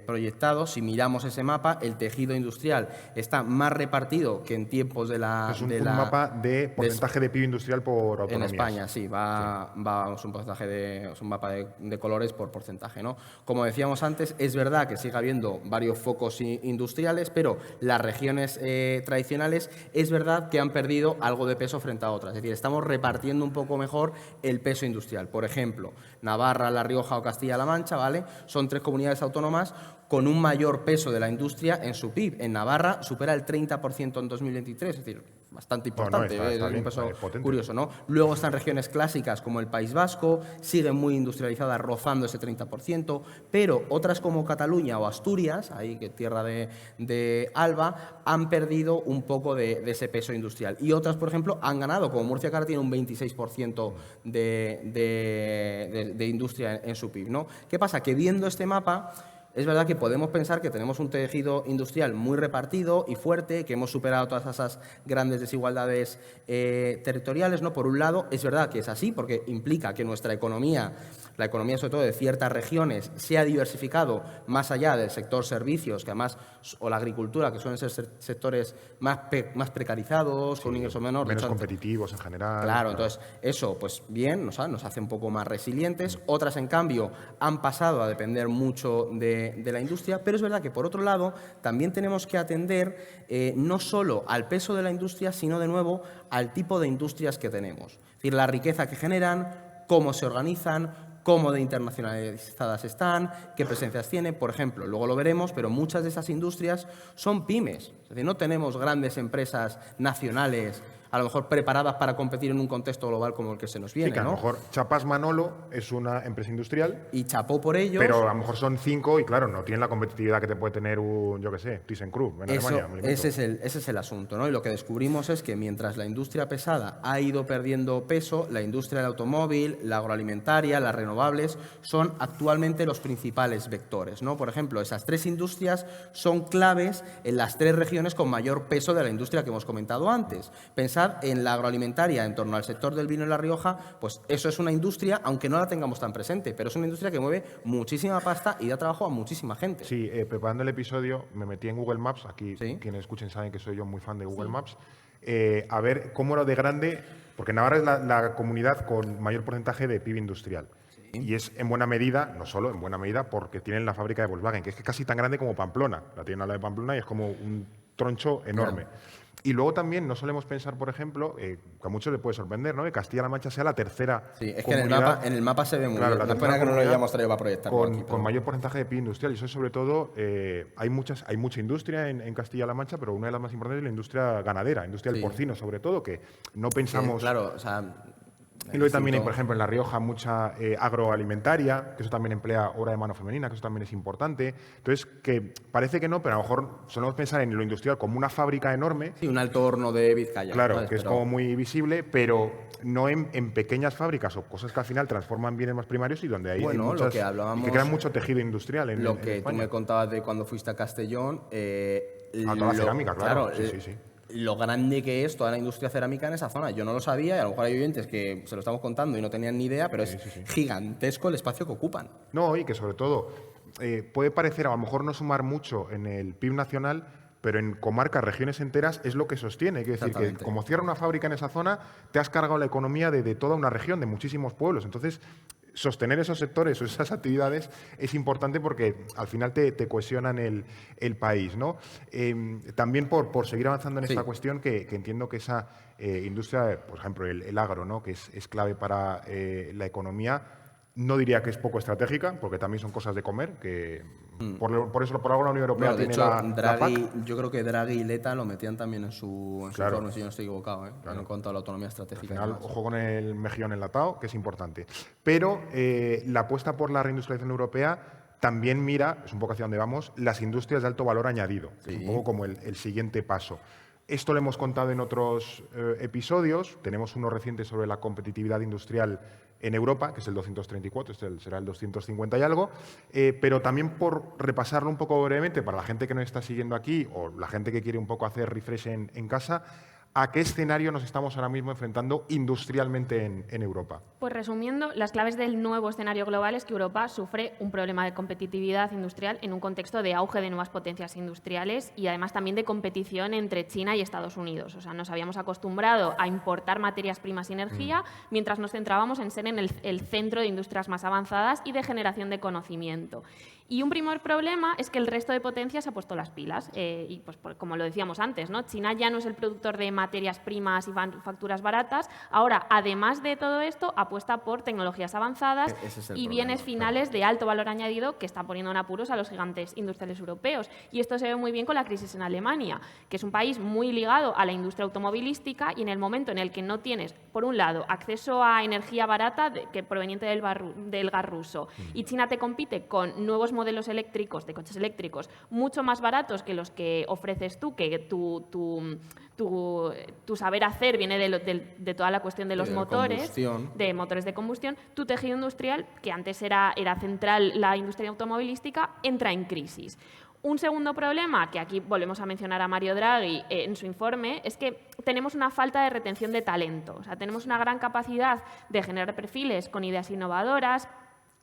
proyectado. Si miramos ese mapa, el tejido industrial está más repartido que en tiempos de la... Es un mapa de porcentaje de PIB industrial por autonomía. En España, sí, es un porcentaje es un mapa de colores por porcentaje, ¿no? Como decíamos antes, es verdad que sigue habiendo varios focos industriales, pero las regiones tradicionales es verdad que han perdido algo de peso frente a otras. Es decir, estamos repartiendo un poco mejor el peso industrial. Por ejemplo, Navarra, La Rioja o Castilla-La Mancha, ¿vale? Son 3 comunidades autónomas con un mayor peso de la industria en su PIB. En Navarra supera el 30% en 2023, es decir, bastante importante, está es bien, un peso potente. curioso, ¿no? Luego están regiones clásicas como el País Vasco, siguen muy industrializadas, rozando ese 30%, pero otras como Cataluña o Asturias, ahí que tierra de Alba, han perdido un poco de ese peso industrial. Y otras, por ejemplo, han ganado, como Murcia, que ahora tiene un 26% de industria en su PIB, ¿no? ¿Qué pasa? Que viendo este mapa, es verdad que podemos pensar que tenemos un tejido industrial muy repartido y fuerte, que hemos superado todas esas grandes desigualdades territoriales, ¿no? Por un lado, es verdad que es así, porque implica que nuestra economía, la economía sobre todo de ciertas regiones, se ha diversificado más allá del sector servicios, que además, o la agricultura, que suelen ser sectores más precarizados, con un ingreso menor. Menos competitivos en general. Claro, entonces eso, pues bien, nos hace un poco más resilientes. Otras, en cambio, han pasado a depender mucho de la industria, pero es verdad que, por otro lado, también tenemos que atender no solo al peso de la industria, sino, de nuevo, al tipo de industrias que tenemos. Es decir, la riqueza que generan, cómo se organizan, cómo de internacionalizadas están, qué presencias tienen. Por ejemplo, luego lo veremos, pero muchas de esas industrias son pymes. Es decir, no tenemos grandes empresas nacionales, a lo mejor preparadas para competir en un contexto global como el que se nos viene, Sí, que a lo ¿no? mejor Chapas Manolo es una empresa industrial, Y chapó por ellos. pero a lo mejor son 5 y, claro, no tienen la competitividad que te puede tener un, yo qué sé, ThyssenKrupp en Alemania. me lo invento. Ese es el asunto, ¿no? Y lo que descubrimos es que mientras la industria pesada ha ido perdiendo peso, la industria del automóvil, la agroalimentaria, las renovables, son actualmente los principales vectores, ¿no? Por ejemplo, esas 3 industrias son claves en las 3 regiones con mayor peso de la industria que hemos comentado antes. Pensad en la agroalimentaria en torno al sector del vino en La Rioja, pues eso es una industria, aunque no la tengamos tan presente, pero es una industria que mueve muchísima pasta y da trabajo a muchísima gente. Sí, preparando el episodio me metí en Google Maps, aquí Sí. quienes escuchen saben que soy yo muy fan de Google Maps, a ver cómo era de grande, porque Navarra es la comunidad con mayor porcentaje de PIB industrial. Y es en buena medida, no solo en buena medida, porque tienen la fábrica de Volkswagen, que es casi tan grande como Pamplona. La tienen al lado de Pamplona y es como un troncho enorme. Y luego también no solemos pensar, por ejemplo, que a muchos le puede sorprender, ¿no?, que Castilla-La Mancha sea la tercera Sí, es que comunidad, en el mapa se ve muy claro, bien. la Una tercera pena que no lo comunidad hayamos traído para proyectarlo con, aquí. con pero- mayor porcentaje de PIB industrial. Y eso, sobre todo, hay mucha industria en Castilla-La Mancha, pero una de las más importantes es la industria ganadera, industria del Sí. porcino, sobre todo, que no que, pensamos... claro, o sea... Y luego también hay, distinto- por ejemplo, en La Rioja mucha agroalimentaria, que eso también emplea obra de mano femenina, que eso también es importante. Entonces, que parece que no, pero a lo mejor solemos pensar en lo industrial como una fábrica enorme, Sí, un alto horno de Vizcaya. claro, ¿sabes? que es Pero- como muy visible, pero no en pequeñas fábricas o cosas que al final transforman bienes más primarios y donde hay Bueno, lo muchas... que y hablábamos- que crea mucho tejido industrial en Lo en que tú España. me contabas de cuando fuiste a Castellón... toda la cerámica, claro. Sí. Lo grande que es toda la industria cerámica en esa zona. Yo no lo sabía y a lo mejor hay oyentes que se lo estamos contando y no tenían ni idea, pero es gigantesco el espacio que ocupan. No, y que sobre todo puede parecer a lo mejor no sumar mucho en el PIB nacional, pero en comarcas, regiones enteras, es lo que sostiene. Quiere decir que Exactamente. como cierra una fábrica en esa zona, te has cargado la economía de toda una región, de muchísimos pueblos. Entonces, sostener esos sectores o esas actividades es importante porque al final te cohesionan el país, ¿no? También por seguir avanzando en Sí. esta cuestión, que entiendo que esa industria, por ejemplo, el agro, ¿no?, que es clave para la economía, no diría que es poco estratégica, porque también son cosas de comer, que por algo la Unión Europea Bueno, de tiene hecho, la Draghi, PAC. yo creo que Draghi y Letta lo metían también en su Claro. informe, si yo no estoy equivocado, en cuanto a la autonomía Al estratégica. y final, demás. ojo con el mejillón enlatado, que es importante. Pero la apuesta por la reindustrialización europea también mira, es un poco hacia donde vamos, las industrias de alto valor añadido, que es un poco como el siguiente paso. Esto lo hemos contado en otros episodios. Tenemos uno reciente sobre la competitividad industrial en Europa, que es el 234, este será el 250 y algo. Pero también por repasarlo un poco brevemente para la gente que nos está siguiendo aquí o la gente que quiere un poco hacer refresh en casa, ¿a qué escenario nos estamos ahora mismo enfrentando industrialmente en Europa? Pues resumiendo, las claves del nuevo escenario global es que Europa sufre un problema de competitividad industrial en un contexto de auge de nuevas potencias industriales y además también de competición entre China y Estados Unidos. O sea, nos habíamos acostumbrado a importar materias primas y energía mientras nos centrábamos en ser en el centro de industrias más avanzadas y de generación de conocimiento. Y un primer problema es que el resto de potencias se ha puesto las pilas. Y pues, como lo decíamos antes, ¿no? China ya no es el productor de materias primas y facturas baratas. Ahora, además de todo esto, apuesta por tecnologías avanzadas Ese es el y problema, bienes finales de alto valor añadido que están poniendo en apuros a los gigantes industriales europeos. Y esto se ve muy bien con la crisis en Alemania, que es un país muy ligado a la industria automovilística y en el momento en el que no tienes, por un lado, acceso a energía barata que proveniente del gas ruso y China te compite con nuevos modelos eléctricos, de coches eléctricos, mucho más baratos que los que ofreces tú, que tu saber hacer viene de toda la cuestión de los de motores, combustión. de motores de combustión, tu tejido industrial, que antes era central la industria automovilística, entra en crisis. Un segundo problema, que aquí volvemos a mencionar a Mario Draghi en su informe, es que tenemos una falta de retención de talento. O sea, tenemos una gran capacidad de generar perfiles con ideas innovadoras,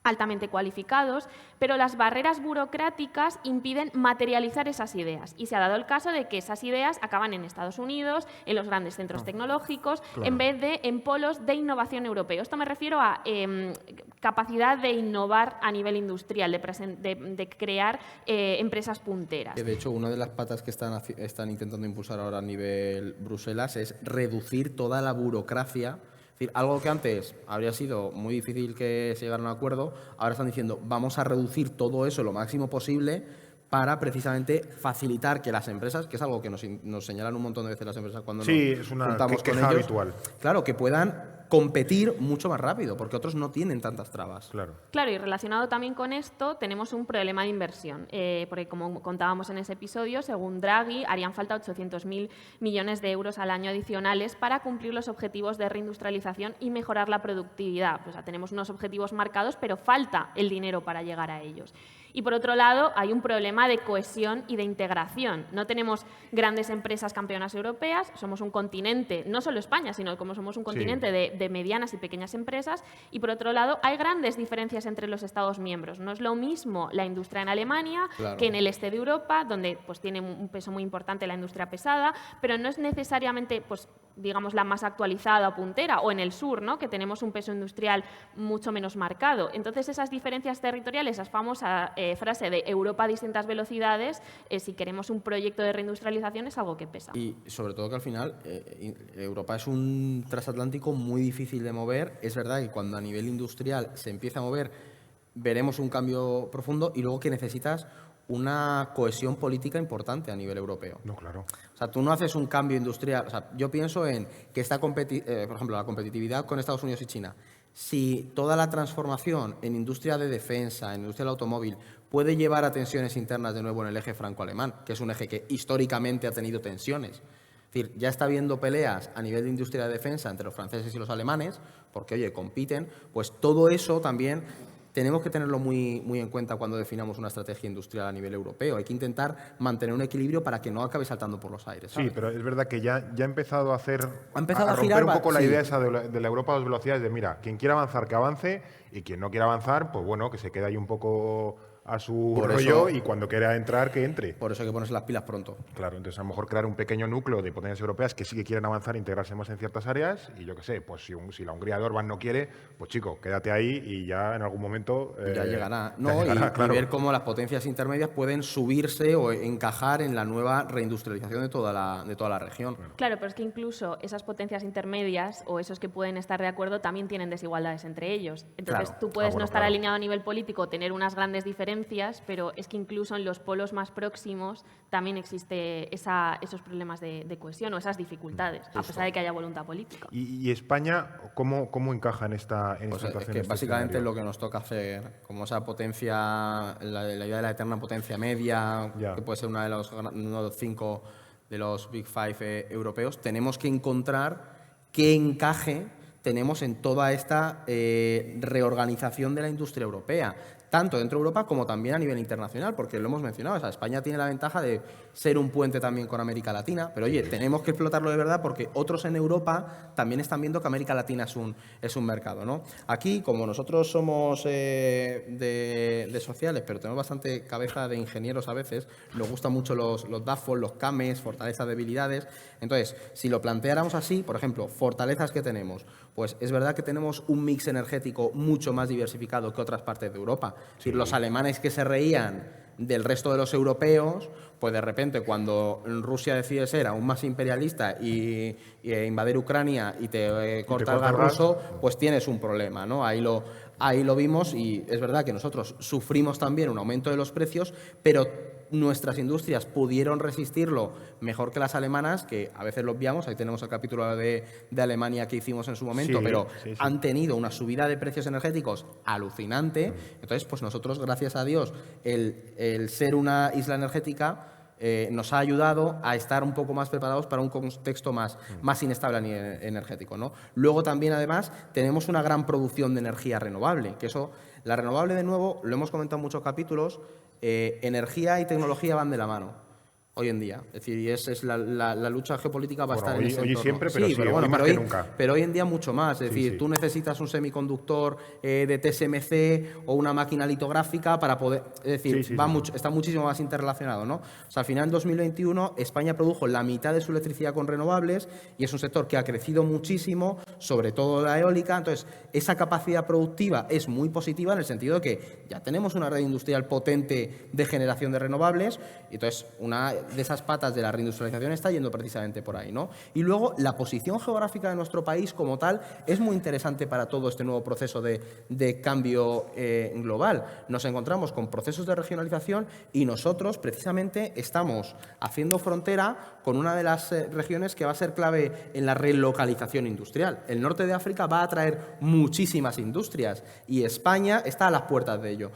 altamente cualificados, pero las barreras burocráticas impiden materializar esas ideas. Y se ha dado el caso de que esas ideas acaban en Estados Unidos, en los grandes centros tecnológicos, en vez de en polos de innovación europeos. Esto me refiero a capacidad de innovar a nivel industrial, de crear empresas punteras. Que de hecho, una de las patas que están intentando impulsar ahora a nivel Bruselas es reducir toda la burocracia. Es decir, algo que antes habría sido muy difícil que se llegara a un acuerdo, ahora están diciendo vamos a reducir todo eso lo máximo posible para precisamente facilitar que las empresas, que es algo que nos señalan un montón de veces las empresas cuando Sí, nos es una juntamos con queja ellos, habitual. claro, que puedan competir mucho más rápido, porque otros no tienen tantas trabas. Claro. Claro, y relacionado también con esto, tenemos un problema de inversión, porque como contábamos en ese episodio, según Draghi, harían falta 800.000 millones de euros al año adicionales para cumplir los objetivos de reindustrialización y mejorar la productividad. Pues, tenemos unos objetivos marcados, pero falta el dinero para llegar a ellos. Y por otro lado, hay un problema de cohesión y de integración. No tenemos grandes empresas campeonas europeas, somos un continente, no solo España, sino como somos un continente de medianas y pequeñas empresas. Y por otro lado, hay grandes diferencias entre los Estados miembros. No es lo mismo la industria en Alemania que en el este de Europa, donde pues, tiene un peso muy importante la industria pesada, pero no es necesariamente, pues, digamos, la más actualizada o puntera, o en el sur, ¿no?, que tenemos un peso industrial mucho menos marcado. Entonces, esas diferencias territoriales, esas famosas frase de Europa a distintas velocidades, si queremos un proyecto de reindustrialización, es algo que pesa. Y sobre todo que al final Europa es un transatlántico muy difícil de mover. Es verdad que cuando a nivel industrial se empieza a mover, veremos un cambio profundo y luego que necesitas una cohesión política importante a nivel europeo. No, claro. O sea, tú no haces un cambio industrial. O sea, yo pienso en que por ejemplo, la competitividad con Estados Unidos y China. Si toda la transformación en industria de defensa, en industria del automóvil, puede llevar a tensiones internas de nuevo en el eje franco-alemán, que es un eje que históricamente ha tenido tensiones. Es decir, ya está habiendo peleas a nivel de industria de defensa entre los franceses y los alemanes, porque, oye, compiten, pues todo eso también tenemos que tenerlo muy, muy en cuenta cuando definamos una estrategia industrial a nivel europeo. Hay que intentar mantener un equilibrio para que no acabe saltando por los aires, ¿sabes? Sí, pero es verdad que ya ha empezado a hacer... Ha empezado a romper girar, un poco la sí. idea esa de la Europa a dos velocidades, de mira, quien quiera avanzar, que avance, y quien no quiera avanzar, pues bueno, que se quede ahí un poco a su Por rollo eso- y cuando quiera entrar, que entre. Por eso hay que ponerse las pilas pronto. Claro, entonces a lo mejor crear un pequeño núcleo de potencias europeas que sí que quieren avanzar e integrarse más en ciertas áreas y yo qué sé, pues si la Hungría de Orbán no quiere, pues chico, quédate ahí y ya en algún momento... Ya llegará. ya No, llegará, y claro. ver cómo las potencias intermedias pueden subirse o encajar en la nueva reindustrialización de toda la región. Claro, pero es que incluso esas potencias intermedias o esos que pueden estar de acuerdo también tienen desigualdades entre ellos. Entonces Claro. tú puedes bueno, no estar claro. alineado a nivel político, tener unas grandes diferencias, pero es que incluso en los polos más próximos también existe esos problemas de cohesión o esas dificultades, a pesar de que haya voluntad política. ¿Y España cómo encaja en esta Pues es situación? que en este básicamente escenario? lo que nos toca hacer, como esa potencia, la idea de la eterna potencia media, Ya. que puede ser uno de los 5 de los Big Five europeos, tenemos que encontrar qué encaje tenemos en toda esta reorganización de la industria europea, tanto dentro de Europa como también a nivel internacional, porque lo hemos mencionado, o sea, España tiene la ventaja de ser un puente también con América Latina, pero oye, tenemos que explotarlo de verdad porque otros en Europa también están viendo que América Latina es un mercado, ¿no? Aquí, como nosotros somos de sociales, pero tenemos bastante cabeza de ingenieros a veces, nos gustan mucho los DAFO, los CAMES, fortalezas, debilidades. Entonces, si lo planteáramos así, por ejemplo, fortalezas que tenemos, pues es verdad que tenemos un mix energético mucho más diversificado que otras partes de Europa. Es decir, los alemanes que se reían del resto de los europeos, pues de repente cuando Rusia decide ser aún más imperialista y invadir Ucrania y te corta el gas ruso, pues tienes un problema, ¿no? Ahí lo vimos y es verdad que nosotros sufrimos también un aumento de los precios, pero nuestras industrias pudieron resistirlo mejor que las alemanas, que a veces lo obviamos, ahí tenemos el capítulo de Alemania que hicimos en su momento, Sí, pero sí. han tenido una subida de precios energéticos alucinante. Entonces, pues nosotros, gracias a Dios, el ser una isla energética nos ha ayudado a estar un poco más preparados para un contexto más inestable a nivel energético, ¿no? Luego también, además, tenemos una gran producción de energía renovable, que eso, la renovable, de nuevo, lo hemos comentado en muchos capítulos, energía y tecnología van de la mano hoy en día. Es decir, y es la lucha geopolítica va a estar en ese Hoy y entorno. siempre, pero sí, pero hoy bueno, más que nunca. pero hoy en día mucho más. Es decir, sí. tú necesitas un semiconductor de TSMC o una máquina litográfica para poder... Es decir, Sí. está muchísimo más interrelacionado, ¿no? O sea, al final, en 2021, España produjo la mitad de su electricidad con renovables y es un sector que ha crecido muchísimo, sobre todo la eólica. Entonces, esa capacidad productiva es muy positiva en el sentido de que ya tenemos una red industrial potente de generación de renovables y entonces una de esas patas de la reindustrialización está yendo precisamente por ahí, ¿no? Y luego, la posición geográfica de nuestro país como tal es muy interesante para todo este nuevo proceso de cambio global. Nos encontramos con procesos de regionalización y nosotros, precisamente, estamos haciendo frontera con una de las regiones que va a ser clave en la relocalización industrial. El norte de África va a atraer muchísimas industrias y España está a las puertas de ello.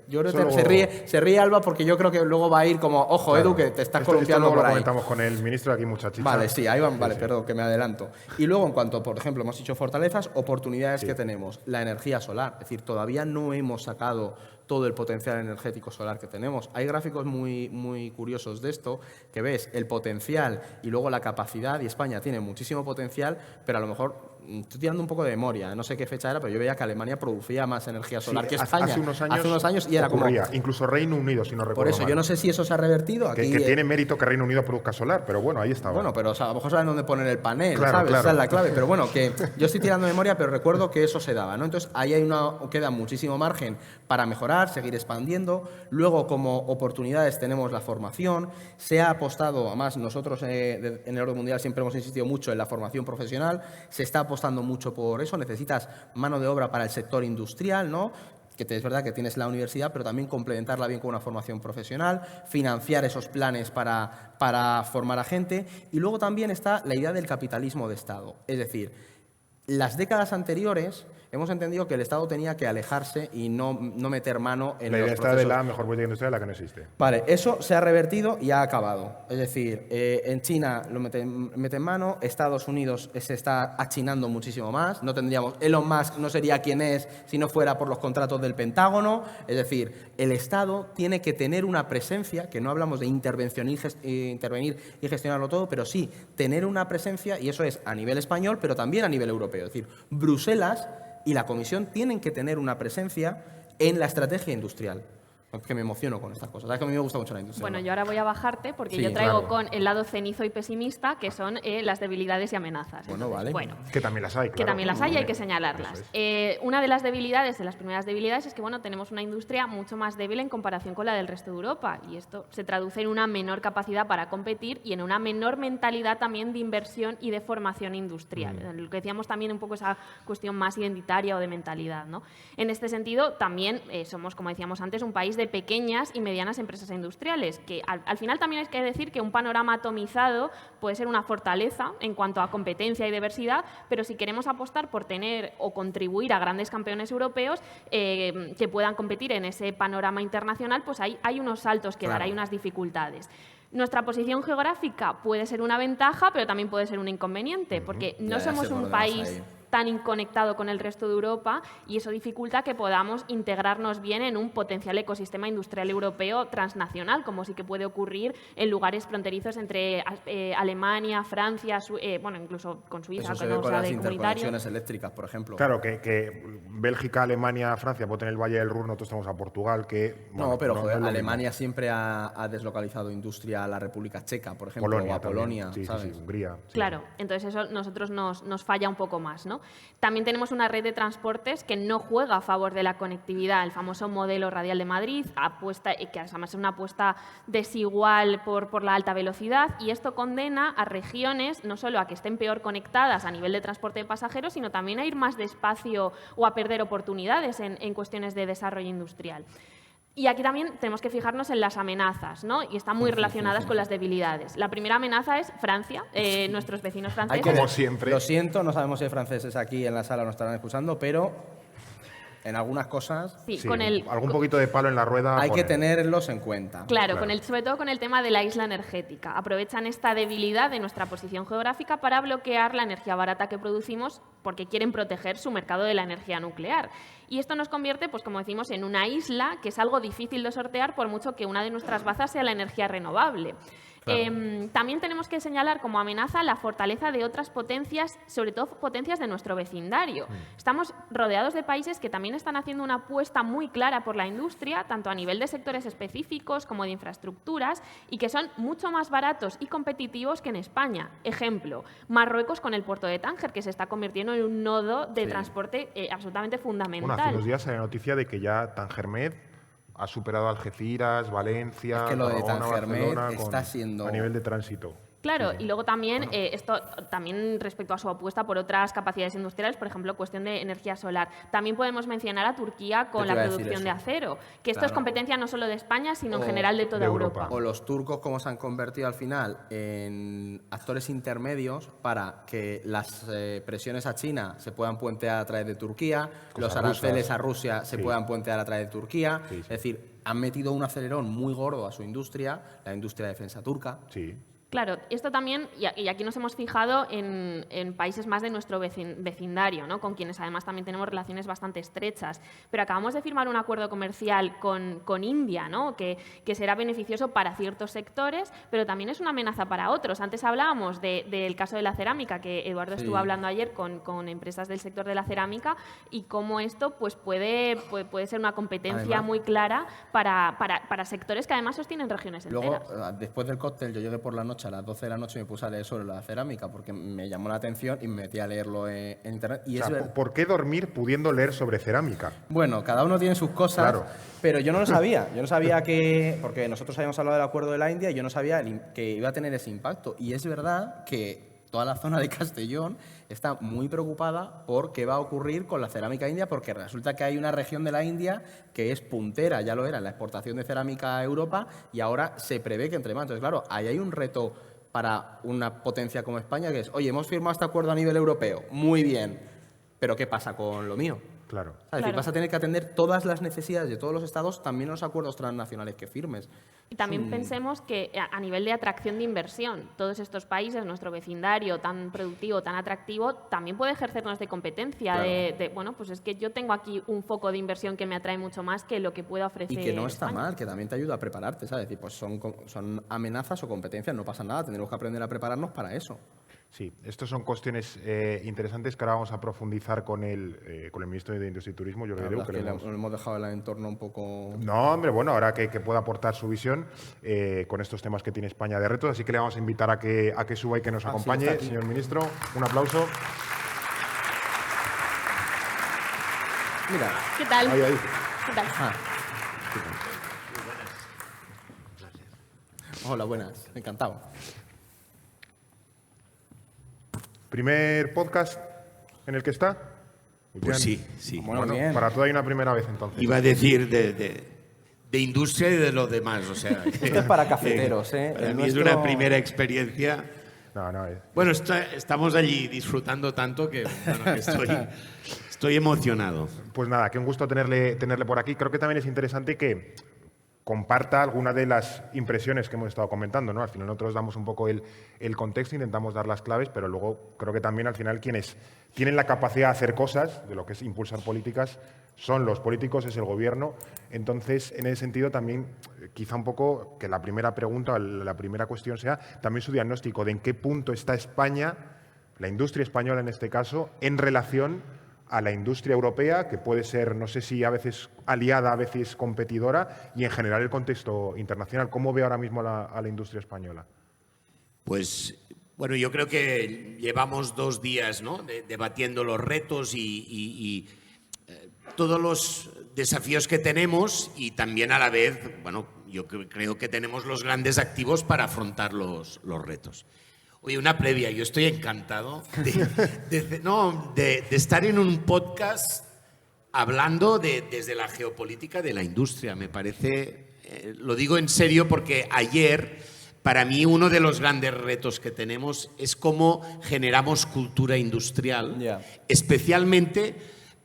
Yo creo que se ríe Alba porque yo creo que luego va a ir como, ojo, Claro. Edu, que te estás Esto columpiando luego por lo ahí. comentamos con el ministro, aquí mucha chicha. Vale, sí, ahí van, vale, sí. perdón, que me adelanto. Y luego, en cuanto, por ejemplo, hemos dicho fortalezas, oportunidades que tenemos, la energía solar. Es decir, todavía no hemos sacado todo el potencial energético solar que tenemos. Hay gráficos muy, muy curiosos de esto, que ves el potencial y luego la capacidad, y España tiene muchísimo potencial, pero a lo mejor, estoy tirando un poco de memoria, no sé qué fecha era, pero yo veía que Alemania producía más energía solar que España. Hace unos años y era ocurría. como... Incluso Reino Unido, si no recuerdo Por eso, mal. yo no sé si eso se ha revertido. Aquí, Que tiene mérito que Reino Unido produzca solar, pero bueno, ahí estaba. Bueno, pero o sea, a lo mejor saben dónde poner el panel, Claro, ¿sabes? claro. Esa es la clave. Pero bueno, que yo estoy tirando de memoria, pero recuerdo que eso se daba, ¿no? Entonces, ahí queda muchísimo margen para mejorar. parar, seguir expandiendo. Luego, como oportunidades, tenemos la formación. Se ha apostado, además, nosotros en el orden mundial siempre hemos insistido mucho en la formación profesional. Se está apostando mucho por eso. Necesitas mano de obra para el sector industrial, ¿no? Que es verdad que tienes la universidad, pero también complementarla bien con una formación profesional, financiar esos planes para formar a gente. Y luego también está la idea del capitalismo de Estado. Es decir, las décadas anteriores hemos entendido que el Estado tenía que alejarse y no meter mano en La los idea está procesos. de la mejor política industrial, la que no existe. Vale, eso se ha revertido y ha acabado. Es decir, en China lo meten mano, Estados Unidos se está achinando muchísimo más. No tendríamos, Elon Musk no sería quien es si no fuera por los contratos del Pentágono. Es decir, el Estado tiene que tener una presencia, que no hablamos de intervenir y gestionarlo todo, pero sí tener una presencia, y eso es a nivel español, pero también a nivel europeo. Es decir, Bruselas y la Comisión tienen que tener una presencia en la estrategia industrial. Es que me emociono con estas cosas. ¿Sabes que a mí me gusta mucho la industria? Bueno, yo ahora voy a bajarte porque Sí, yo traigo claro. con el lado cenizo y pesimista, que son las debilidades y amenazas. Bueno, vale. Bueno, Que también las hay, claro. que también las hay y hay que señalarlas. Eso es. Una de las debilidades, de las primeras debilidades, es que bueno, tenemos una industria mucho más débil en comparación con la del resto de Europa y esto se traduce en una menor capacidad para competir y en una menor mentalidad también de inversión y de formación industrial. Lo que decíamos también un poco esa cuestión más identitaria o de mentalidad, ¿no? En este sentido, también somos, como decíamos antes, un país de pequeñas y medianas empresas industriales, que al final también hay que decir que un panorama atomizado puede ser una fortaleza en cuanto a competencia y diversidad, pero si queremos apostar por tener o contribuir a grandes campeones europeos que puedan competir en ese panorama internacional, pues hay unos saltos que dar, hay unas dificultades. Nuestra posición geográfica puede ser una ventaja, pero también puede ser un inconveniente, porque no Ya somos sé por un dónde vas país ahí. tan inconectado con el resto de Europa y eso dificulta que podamos integrarnos bien en un potencial ecosistema industrial europeo transnacional, como sí que puede ocurrir en lugares fronterizos entre Alemania, Francia, bueno, incluso con Suiza, Eso se que ve no con sea las de comunitario. interconexiones eléctricas, por ejemplo. Claro, que Bélgica, Alemania, Francia voten el Valle del Ruhr, nosotros estamos a Portugal, que... No, bueno, pero no joder, es lo Alemania siempre ha deslocalizado industria a la República Checa, por ejemplo, Polonia o a Polonia, también. Sí, ¿sabes? sí, Hungría. Sí. Claro, entonces eso nosotros nos falla un poco más, ¿no? También tenemos una red de transportes que no juega a favor de la conectividad, el famoso modelo radial de Madrid, que además es una apuesta desigual por la alta velocidad y esto condena a regiones no solo a que estén peor conectadas a nivel de transporte de pasajeros, sino también a ir más despacio o a perder oportunidades en cuestiones de desarrollo industrial. Y aquí también tenemos que fijarnos en las amenazas, ¿no? Y están muy relacionadas con las debilidades. La primera amenaza es Francia, nuestros vecinos franceses. Como siempre. Lo siento, no sabemos si hay franceses aquí en la sala nos estarán escuchando, pero en algunas cosas Sí, Sí, con algún poquito de palo en la rueda. hay que ponen. tenerlos en cuenta. Claro, Claro. sobre todo con el tema de la isla energética. Aprovechan esta debilidad de nuestra posición geográfica para bloquear la energía barata que producimos porque quieren proteger su mercado de la energía nuclear. Y esto nos convierte, pues como decimos, en una isla que es algo difícil de sortear por mucho que una de nuestras bazas sea la energía renovable. También tenemos que señalar como amenaza la fortaleza de otras potencias, sobre todo potencias de nuestro vecindario. Estamos rodeados de países que también están haciendo una apuesta muy clara por la industria, tanto a nivel de sectores específicos como de infraestructuras, y que son mucho más baratos y competitivos que en España. Ejemplo, Marruecos con el puerto de Tánger, que se está convirtiendo en un nodo de transporte absolutamente fundamental. Bueno, hace unos días salió la noticia de que ya Tangermed ha superado a Algeciras, Valencia, Es que lo de Tarragona, Tangermed Barcelona, está siendo- a nivel de tránsito. Claro, y luego también, esto también respecto a su apuesta por otras capacidades industriales, por ejemplo, cuestión de energía solar. También podemos mencionar a Turquía con Yo te la iba a decir producción de eso. acero, que esto es Claro. competencia no solo de España, sino en O general de toda de Europa. Europa. O los turcos, cómo se han convertido al final en actores intermedios para que las presiones a China se puedan puentear a través de Turquía, los Cosas aranceles rusas. a Rusia se Sí. puedan puentear a través de Turquía. Sí, sí. Es decir, han metido un acelerón muy gordo a su industria, la industria de defensa turca. Sí. Claro, esto también, y aquí nos hemos fijado en países más de nuestro vecindario, ¿no? Con quienes además también tenemos relaciones bastante estrechas. Pero acabamos de firmar un acuerdo comercial con India, ¿no? Que será beneficioso para ciertos sectores, pero también es una amenaza para otros. Antes hablábamos del caso de la cerámica, que Eduardo Sí. estuvo hablando ayer con empresas del sector de la cerámica, y cómo esto pues, puede ser una competencia Además, muy clara para sectores que además sostienen regiones Luego, enteras. después del cóctel, yo llegué por la noche noche, a las 12 de la noche, me puse a leer sobre la cerámica porque me llamó la atención y me metí a leerlo en internet. Y O sea, ¿por qué dormir pudiendo leer sobre cerámica? Bueno, cada uno tiene sus cosas, Claro. pero yo no lo sabía. Yo no sabía que, porque nosotros habíamos hablado del acuerdo de la India y yo no sabía que iba a tener ese impacto. Y es verdad que toda la zona de Castellón está muy preocupada por qué va a ocurrir con la cerámica india, porque resulta que hay una región de la India que es puntera, ya lo era, en la exportación de cerámica a Europa, y ahora se prevé que entre más. Entonces, claro, ahí hay un reto para una potencia como España, que es, oye, hemos firmado este acuerdo a nivel europeo, muy bien, pero ¿qué pasa con lo mío? Claro. Es decir, Claro. vas a tener que atender todas las necesidades de todos los estados, también los acuerdos transnacionales que firmes. Y también pensemos que a nivel de atracción de inversión, todos estos países, nuestro vecindario tan productivo, tan atractivo, también puede ejercernos de competencia. Claro. Bueno, pues es que yo tengo aquí un foco de inversión que me atrae mucho más que lo que pueda ofrecer Y que no está España. mal, que también te ayuda a prepararte, ¿sabes? Es decir, pues son amenazas o competencias, no pasa nada, tendremos que aprender a prepararnos para eso. Sí, estas son cuestiones interesantes que ahora vamos a profundizar con el ministro de Industria y Turismo, Jordi La Hereu, verdad que es que le hemos- le hemos dejado el entorno un poco... No, hombre, bueno, ahora que pueda aportar su visión con estos temas que tiene España de retos, así que le vamos a invitar a que suba y que nos sí, acompañe. está aquí. Señor ministro, un aplauso. Mira, ¿Qué tal? Ahí, ahí. ¿Qué tal? hola, buenas, encantado. ¿Primer podcast en el que está? Pues sí, sí. Bueno, Bueno, bien. para todo hay una primera vez entonces. Iba a decir de industria y de lo demás, o sea. Esto es para cafeteros, ¿eh? Para El mí nuestro- es una primera experiencia. No, no, Bueno, estamos allí disfrutando tanto que, bueno, que estoy emocionado. Pues nada, que un gusto tenerle por aquí. Creo que también es interesante que comparta alguna de las impresiones que hemos estado comentando, ¿no? Al final nosotros damos un poco el contexto, intentamos dar las claves, pero luego creo que también al final quienes tienen la capacidad de hacer cosas, de lo que es impulsar políticas, son los políticos, es el gobierno. Entonces, en ese sentido también, quizá un poco que la primera pregunta, la primera cuestión sea también su diagnóstico de en qué punto está España, la industria española en este caso, en relación a la industria europea, que puede ser, no sé si a veces aliada, a veces competidora, y en general el contexto internacional. ¿Cómo ve ahora mismo a la industria española? Pues, bueno, yo creo que llevamos 2 días, ¿no? Debatiendo los retos y todos los desafíos que tenemos y también a la vez, bueno, yo creo que tenemos los grandes activos para afrontar los retos. Oye, una previa, yo estoy encantado de estar en un podcast hablando desde la geopolítica de la industria. Me parece, lo digo en serio porque ayer, para mí, uno de los grandes retos que tenemos es cómo generamos cultura industrial, Ya. especialmente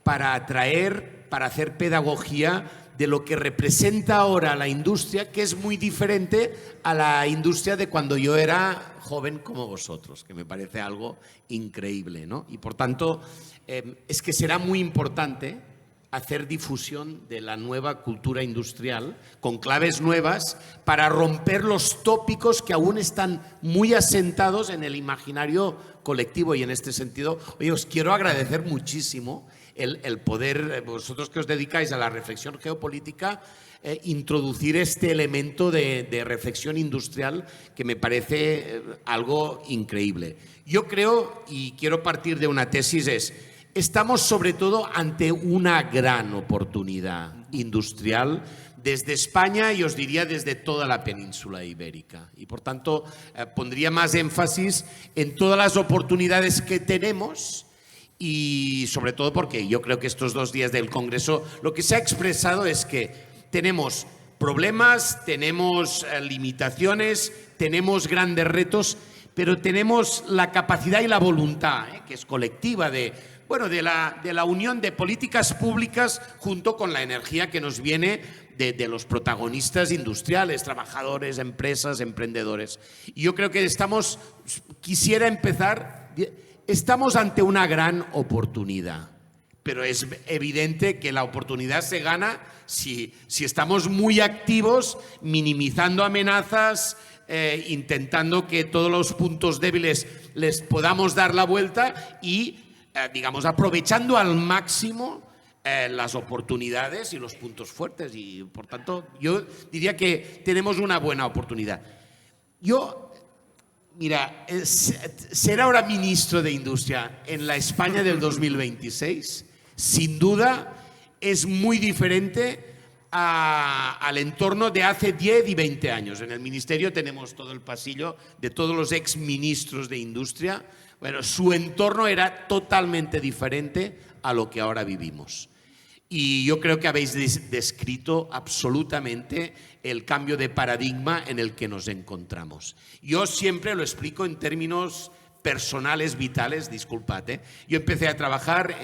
para atraer, para hacer pedagogía de lo que representa ahora la industria, que es muy diferente a la industria de cuando yo era joven como vosotros, que me parece algo increíble, ¿no? Y por tanto, es que será muy importante hacer difusión de la nueva cultura industrial con claves nuevas para romper los tópicos que aún están muy asentados en el imaginario colectivo. Y en este sentido, oye, os quiero agradecer muchísimo el poder, vosotros que os dedicáis a la reflexión geopolítica, introducir este elemento de reflexión industrial que me parece algo increíble. Yo creo, y quiero partir de una tesis, estamos sobre todo ante una gran oportunidad industrial desde España y os diría desde toda la península ibérica. Y por tanto pondría más énfasis en todas las oportunidades que tenemos y sobre todo porque yo creo que estos 2 días del Congreso lo que se ha expresado es que tenemos problemas, tenemos limitaciones, tenemos grandes retos, pero tenemos la capacidad y la voluntad, que es colectiva, de la unión de políticas públicas junto con la energía que nos viene de los protagonistas industriales, trabajadores, empresas, emprendedores. Y yo creo que quisiera empezar, estamos ante una gran oportunidad, pero es evidente que la oportunidad se gana si estamos muy activos, minimizando amenazas, intentando que todos los puntos débiles les podamos dar la vuelta y digamos, aprovechando al máximo las oportunidades y los puntos fuertes. Y, por tanto, yo diría que tenemos una buena oportunidad. Yo Mira, ser ahora ministro de Industria en la España del 2026, sin duda, es muy diferente al entorno de hace 10 y 20 años. En el Ministerio tenemos todo el pasillo de todos los exministros de Industria. Bueno, su entorno era totalmente diferente a lo que ahora vivimos. Y yo creo que habéis descrito absolutamente el cambio de paradigma en el que nos encontramos. Yo siempre lo explico en términos personales, vitales, disculpad. Yo empecé a trabajar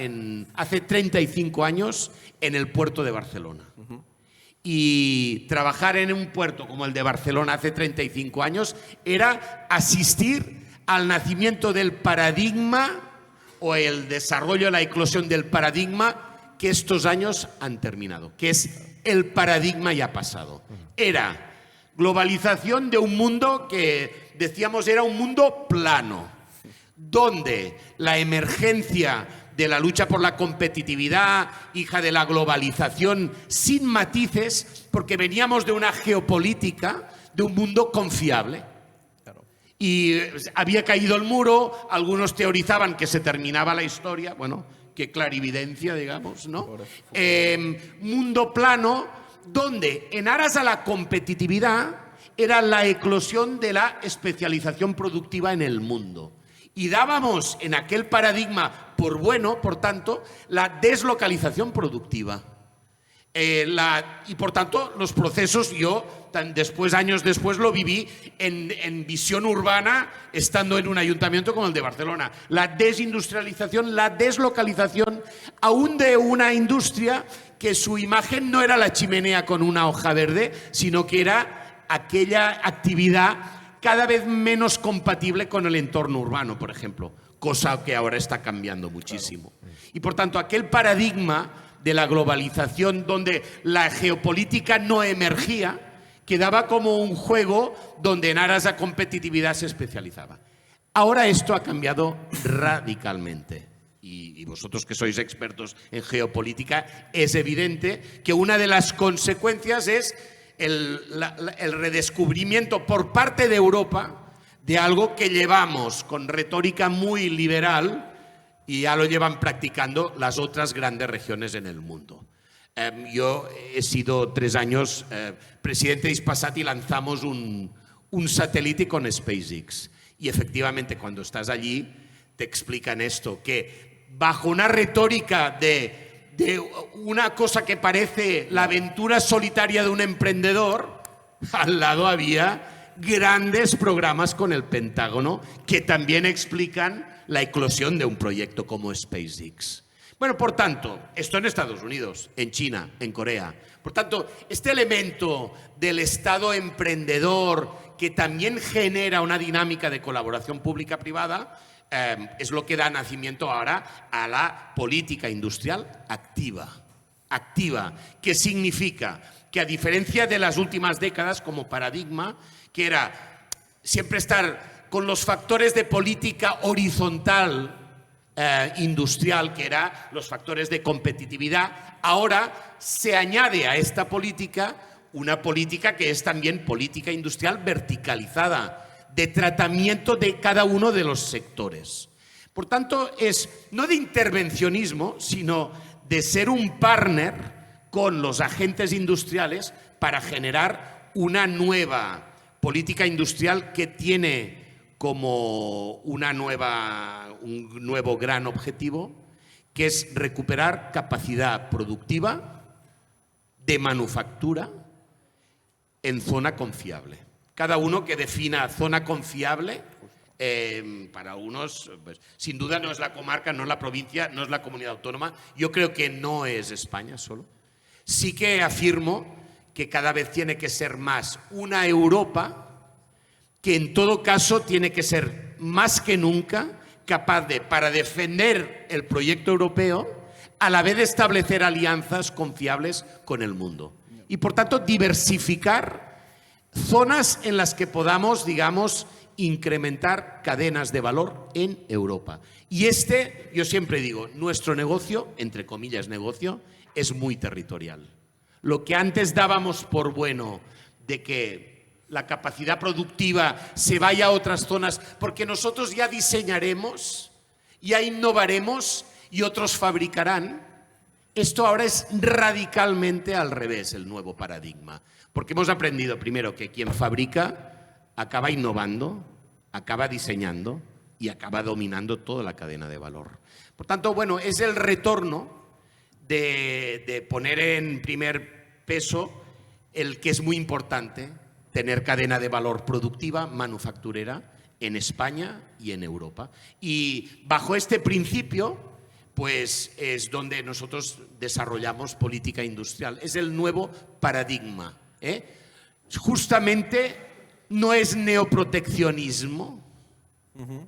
hace 35 años en el puerto de Barcelona. Y trabajar en un puerto como el de Barcelona hace 35 años era asistir al nacimiento del paradigma o el desarrollo, la eclosión del paradigma que estos años han terminado, que es el paradigma ya pasado. Era globalización de un mundo que decíamos era un mundo plano, donde la emergencia de la lucha por la competitividad, hija de la globalización, sin matices, porque veníamos de una geopolítica, de un mundo confiable. Y había caído el muro, algunos teorizaban que se terminaba la historia, bueno, qué clarividencia, digamos, ¿no? Mundo plano, donde en aras a la competitividad era la eclosión de la especialización productiva en el mundo. Y dábamos en aquel paradigma por bueno, por tanto, la deslocalización productiva. Y por tanto, los procesos, yo años después lo viví en visión urbana, estando en un ayuntamiento como el de Barcelona. La desindustrialización, la deslocalización, aún de una industria que su imagen no era la chimenea con una hoja verde, sino que era aquella actividad cada vez menos compatible con el entorno urbano, por ejemplo, cosa que ahora está cambiando muchísimo. Y por tanto, aquel paradigma de la globalización donde la geopolítica no emergía, quedaba como un juego donde en aras a competitividad se especializaba. Ahora esto ha cambiado radicalmente. Y vosotros que sois expertos en geopolítica, es evidente que una de las consecuencias es el redescubrimiento por parte de Europa de algo que llevamos con retórica muy liberal y ya lo llevan practicando las otras grandes regiones en el mundo. Yo he sido 3 años presidente de Hispasat y lanzamos un satélite con SpaceX. Y efectivamente, cuando estás allí, te explican esto, que bajo una retórica de una cosa que parece la aventura solitaria de un emprendedor, al lado había grandes programas con el Pentágono que también explican la eclosión de un proyecto como SpaceX. Bueno, por tanto, esto en Estados Unidos, en China, en Corea. Por tanto, este elemento del Estado emprendedor que también genera una dinámica de colaboración pública-privada es lo que da nacimiento ahora a la política industrial activa. Activa, que significa que a diferencia de las últimas décadas como paradigma, que era siempre estar con los factores de política horizontal industrial, que eran los factores de competitividad, ahora se añade a esta política una política que es también política industrial verticalizada, de tratamiento de cada uno de los sectores. Por tanto, es no de intervencionismo, sino de ser un partner con los agentes industriales para generar una nueva política industrial que tiene como un nuevo gran objetivo, que es recuperar capacidad productiva de manufactura en zona confiable. Cada uno que defina zona confiable, para unos, pues, sin duda no es la comarca, no es la provincia, no es la comunidad autónoma. Yo creo que no es España solo. Sí que afirmo que cada vez tiene que ser más una Europa que en todo caso tiene que ser más que nunca capaz de, para defender el proyecto europeo, a la vez de establecer alianzas confiables con el mundo. Y por tanto diversificar zonas en las que podamos, digamos, incrementar cadenas de valor en Europa. Y yo siempre digo, nuestro negocio, entre comillas negocio, es muy territorial. Lo que antes dábamos por bueno de que la capacidad productiva se vaya a otras zonas, porque nosotros ya diseñaremos, ya innovaremos y otros fabricarán. Esto ahora es radicalmente al revés, el nuevo paradigma, porque hemos aprendido primero que quien fabrica acaba innovando, acaba diseñando y acaba dominando toda la cadena de valor. Por tanto, bueno, es el retorno de poner en primer peso el que es muy importante, tener cadena de valor productiva, manufacturera, en España y en Europa. Y bajo este principio, pues es donde nosotros desarrollamos política industrial. Es el nuevo paradigma, ¿eh? Justamente no es neoproteccionismo,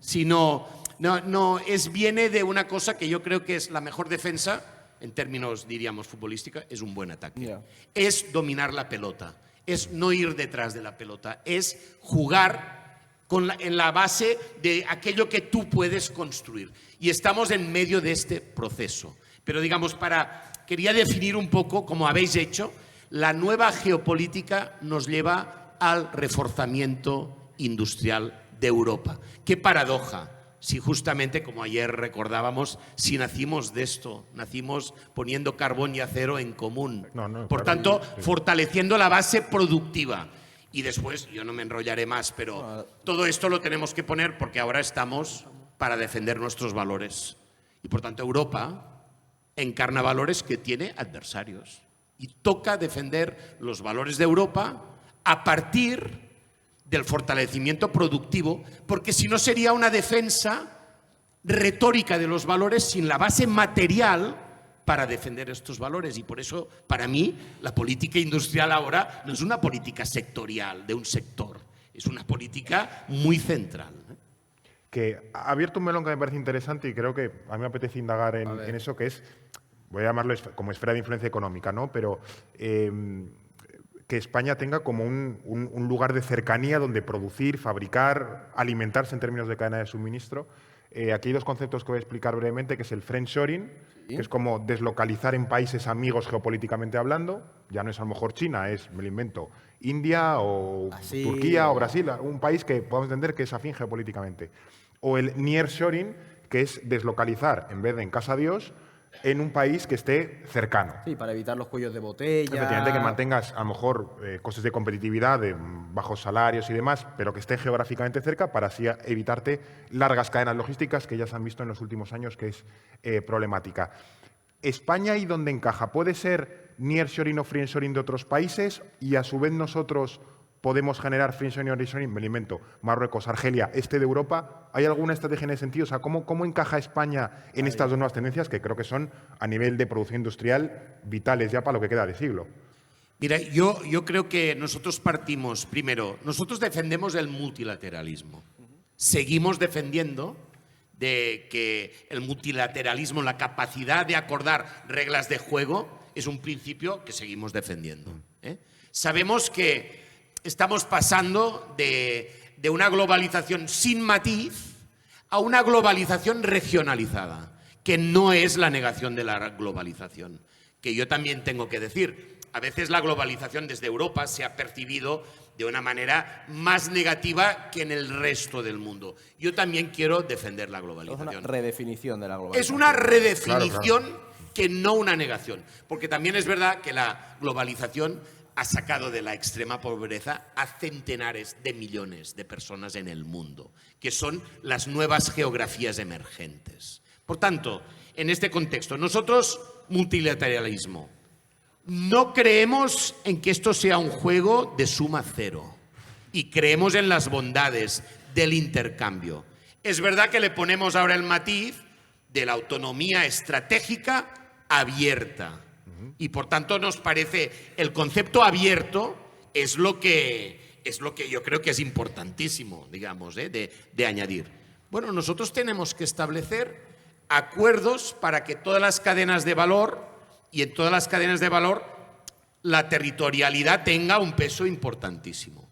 sino viene de una cosa que yo creo que es la mejor defensa, en términos, diríamos, futbolística, es un buen ataque. Yeah. Es dominar la pelota, es no ir detrás de la pelota, es jugar en la base de aquello que tú puedes construir. Y estamos en medio de este proceso. Pero digamos, quería definir un poco, como habéis hecho, la nueva geopolítica nos lleva al reforzamiento industrial de Europa. ¡Qué paradoja! Si justamente, como ayer recordábamos, si nacimos de esto, nacimos poniendo carbón y acero en común. Por tanto, fortaleciendo la base productiva. Y después, yo no me enrollaré más, pero todo esto lo tenemos que poner porque ahora estamos para defender nuestros valores. Y por tanto, Europa encarna valores que tiene adversarios. Y toca defender los valores de Europa a partir del fortalecimiento productivo, porque si no sería una defensa retórica de los valores sin la base material para defender estos valores. Y por eso, para mí, la política industrial ahora no es una política sectorial de un sector, es una política muy central. Que ha abierto un melón que me parece interesante y creo que a mí me apetece indagar en eso, que es, voy a llamarlo como esfera de influencia económica, ¿no? Pero que España tenga como un lugar de cercanía donde producir, fabricar, alimentarse en términos de cadena de suministro. Aquí hay dos conceptos que voy a explicar brevemente, que es el friendshoring, que es como deslocalizar en países amigos geopolíticamente hablando. Ya no es a lo mejor China, me lo invento, India o Turquía o Brasil, un país que podemos entender que es afín geopolíticamente. O el nearshoring, que es deslocalizar, en vez de en casa Dios, en un país que esté cercano. Sí, para evitar los cuellos de botella. Efectivamente, que mantengas a lo mejor costes de competitividad, de bajos salarios y demás, pero que esté geográficamente cerca para así evitarte largas cadenas logísticas que ya se han visto en los últimos años que es problemática. ¿España ahí dónde encaja? ¿Puede ser nearshoring o friendshoring de otros países y a su vez nosotros podemos generar friendshoring o nearshoring? Me lo invento, Marruecos, Argelia, este de Europa. ¿Hay alguna estrategia en ese sentido? O sea, ¿cómo encaja España en estas dos nuevas tendencias que creo que son, a nivel de producción industrial, vitales ya para lo que queda de siglo? Mira, yo creo que nosotros partimos, primero, nosotros defendemos el multilateralismo. Seguimos defendiendo de que el multilateralismo, la capacidad de acordar reglas de juego, es un principio que seguimos defendiendo, ¿eh? Sabemos que estamos pasando de una globalización sin matiz a una globalización regionalizada, que no es la negación de la globalización. Que yo también tengo que decir, a veces la globalización desde Europa se ha percibido de una manera más negativa que en el resto del mundo. Yo también quiero defender la globalización. Es una redefinición de la globalización. Es una redefinición, que no una negación. Porque también es verdad que la globalización ha sacado de la extrema pobreza a centenares de millones de personas en el mundo, que son las nuevas geografías emergentes. Por tanto, en este contexto, nosotros, multilateralismo, no creemos en que esto sea un juego de suma cero y creemos en las bondades del intercambio. Es verdad que le ponemos ahora el matiz de la autonomía estratégica abierta. Y por tanto nos parece el concepto abierto es lo que yo creo que es importantísimo, digamos, de añadir. Bueno, nosotros tenemos que establecer acuerdos para que todas las cadenas de valor y en todas las cadenas de valor la territorialidad tenga un peso importantísimo,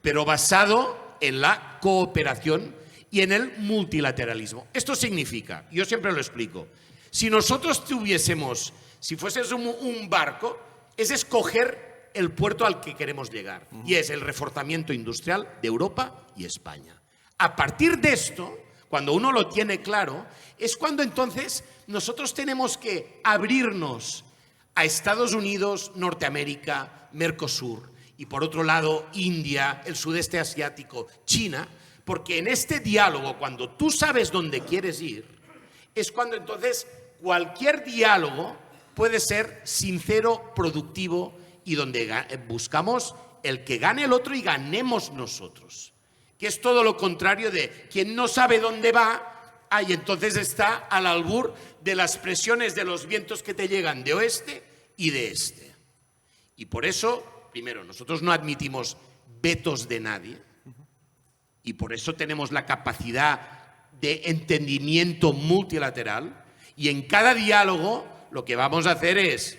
pero basado en la cooperación y en el multilateralismo. Esto significa, yo siempre lo explico, si nosotros tuviésemos, si fuésemos un barco, es escoger el puerto al que queremos llegar, y es el reforzamiento industrial de Europa y España. A partir de esto, cuando uno lo tiene claro, es cuando entonces nosotros tenemos que abrirnos a Estados Unidos, Norteamérica, Mercosur, y por otro lado India, el sudeste asiático, China, porque en este diálogo, cuando tú sabes dónde quieres ir, es cuando entonces cualquier diálogo puede ser sincero, productivo y donde buscamos el que gane el otro y ganemos nosotros. Que es todo lo contrario de quien no sabe dónde va, y entonces está al albur de las presiones de los vientos que te llegan de oeste y de este. Y por eso, primero, nosotros no admitimos vetos de nadie y por eso tenemos la capacidad de entendimiento multilateral y en cada diálogo lo que vamos a hacer es,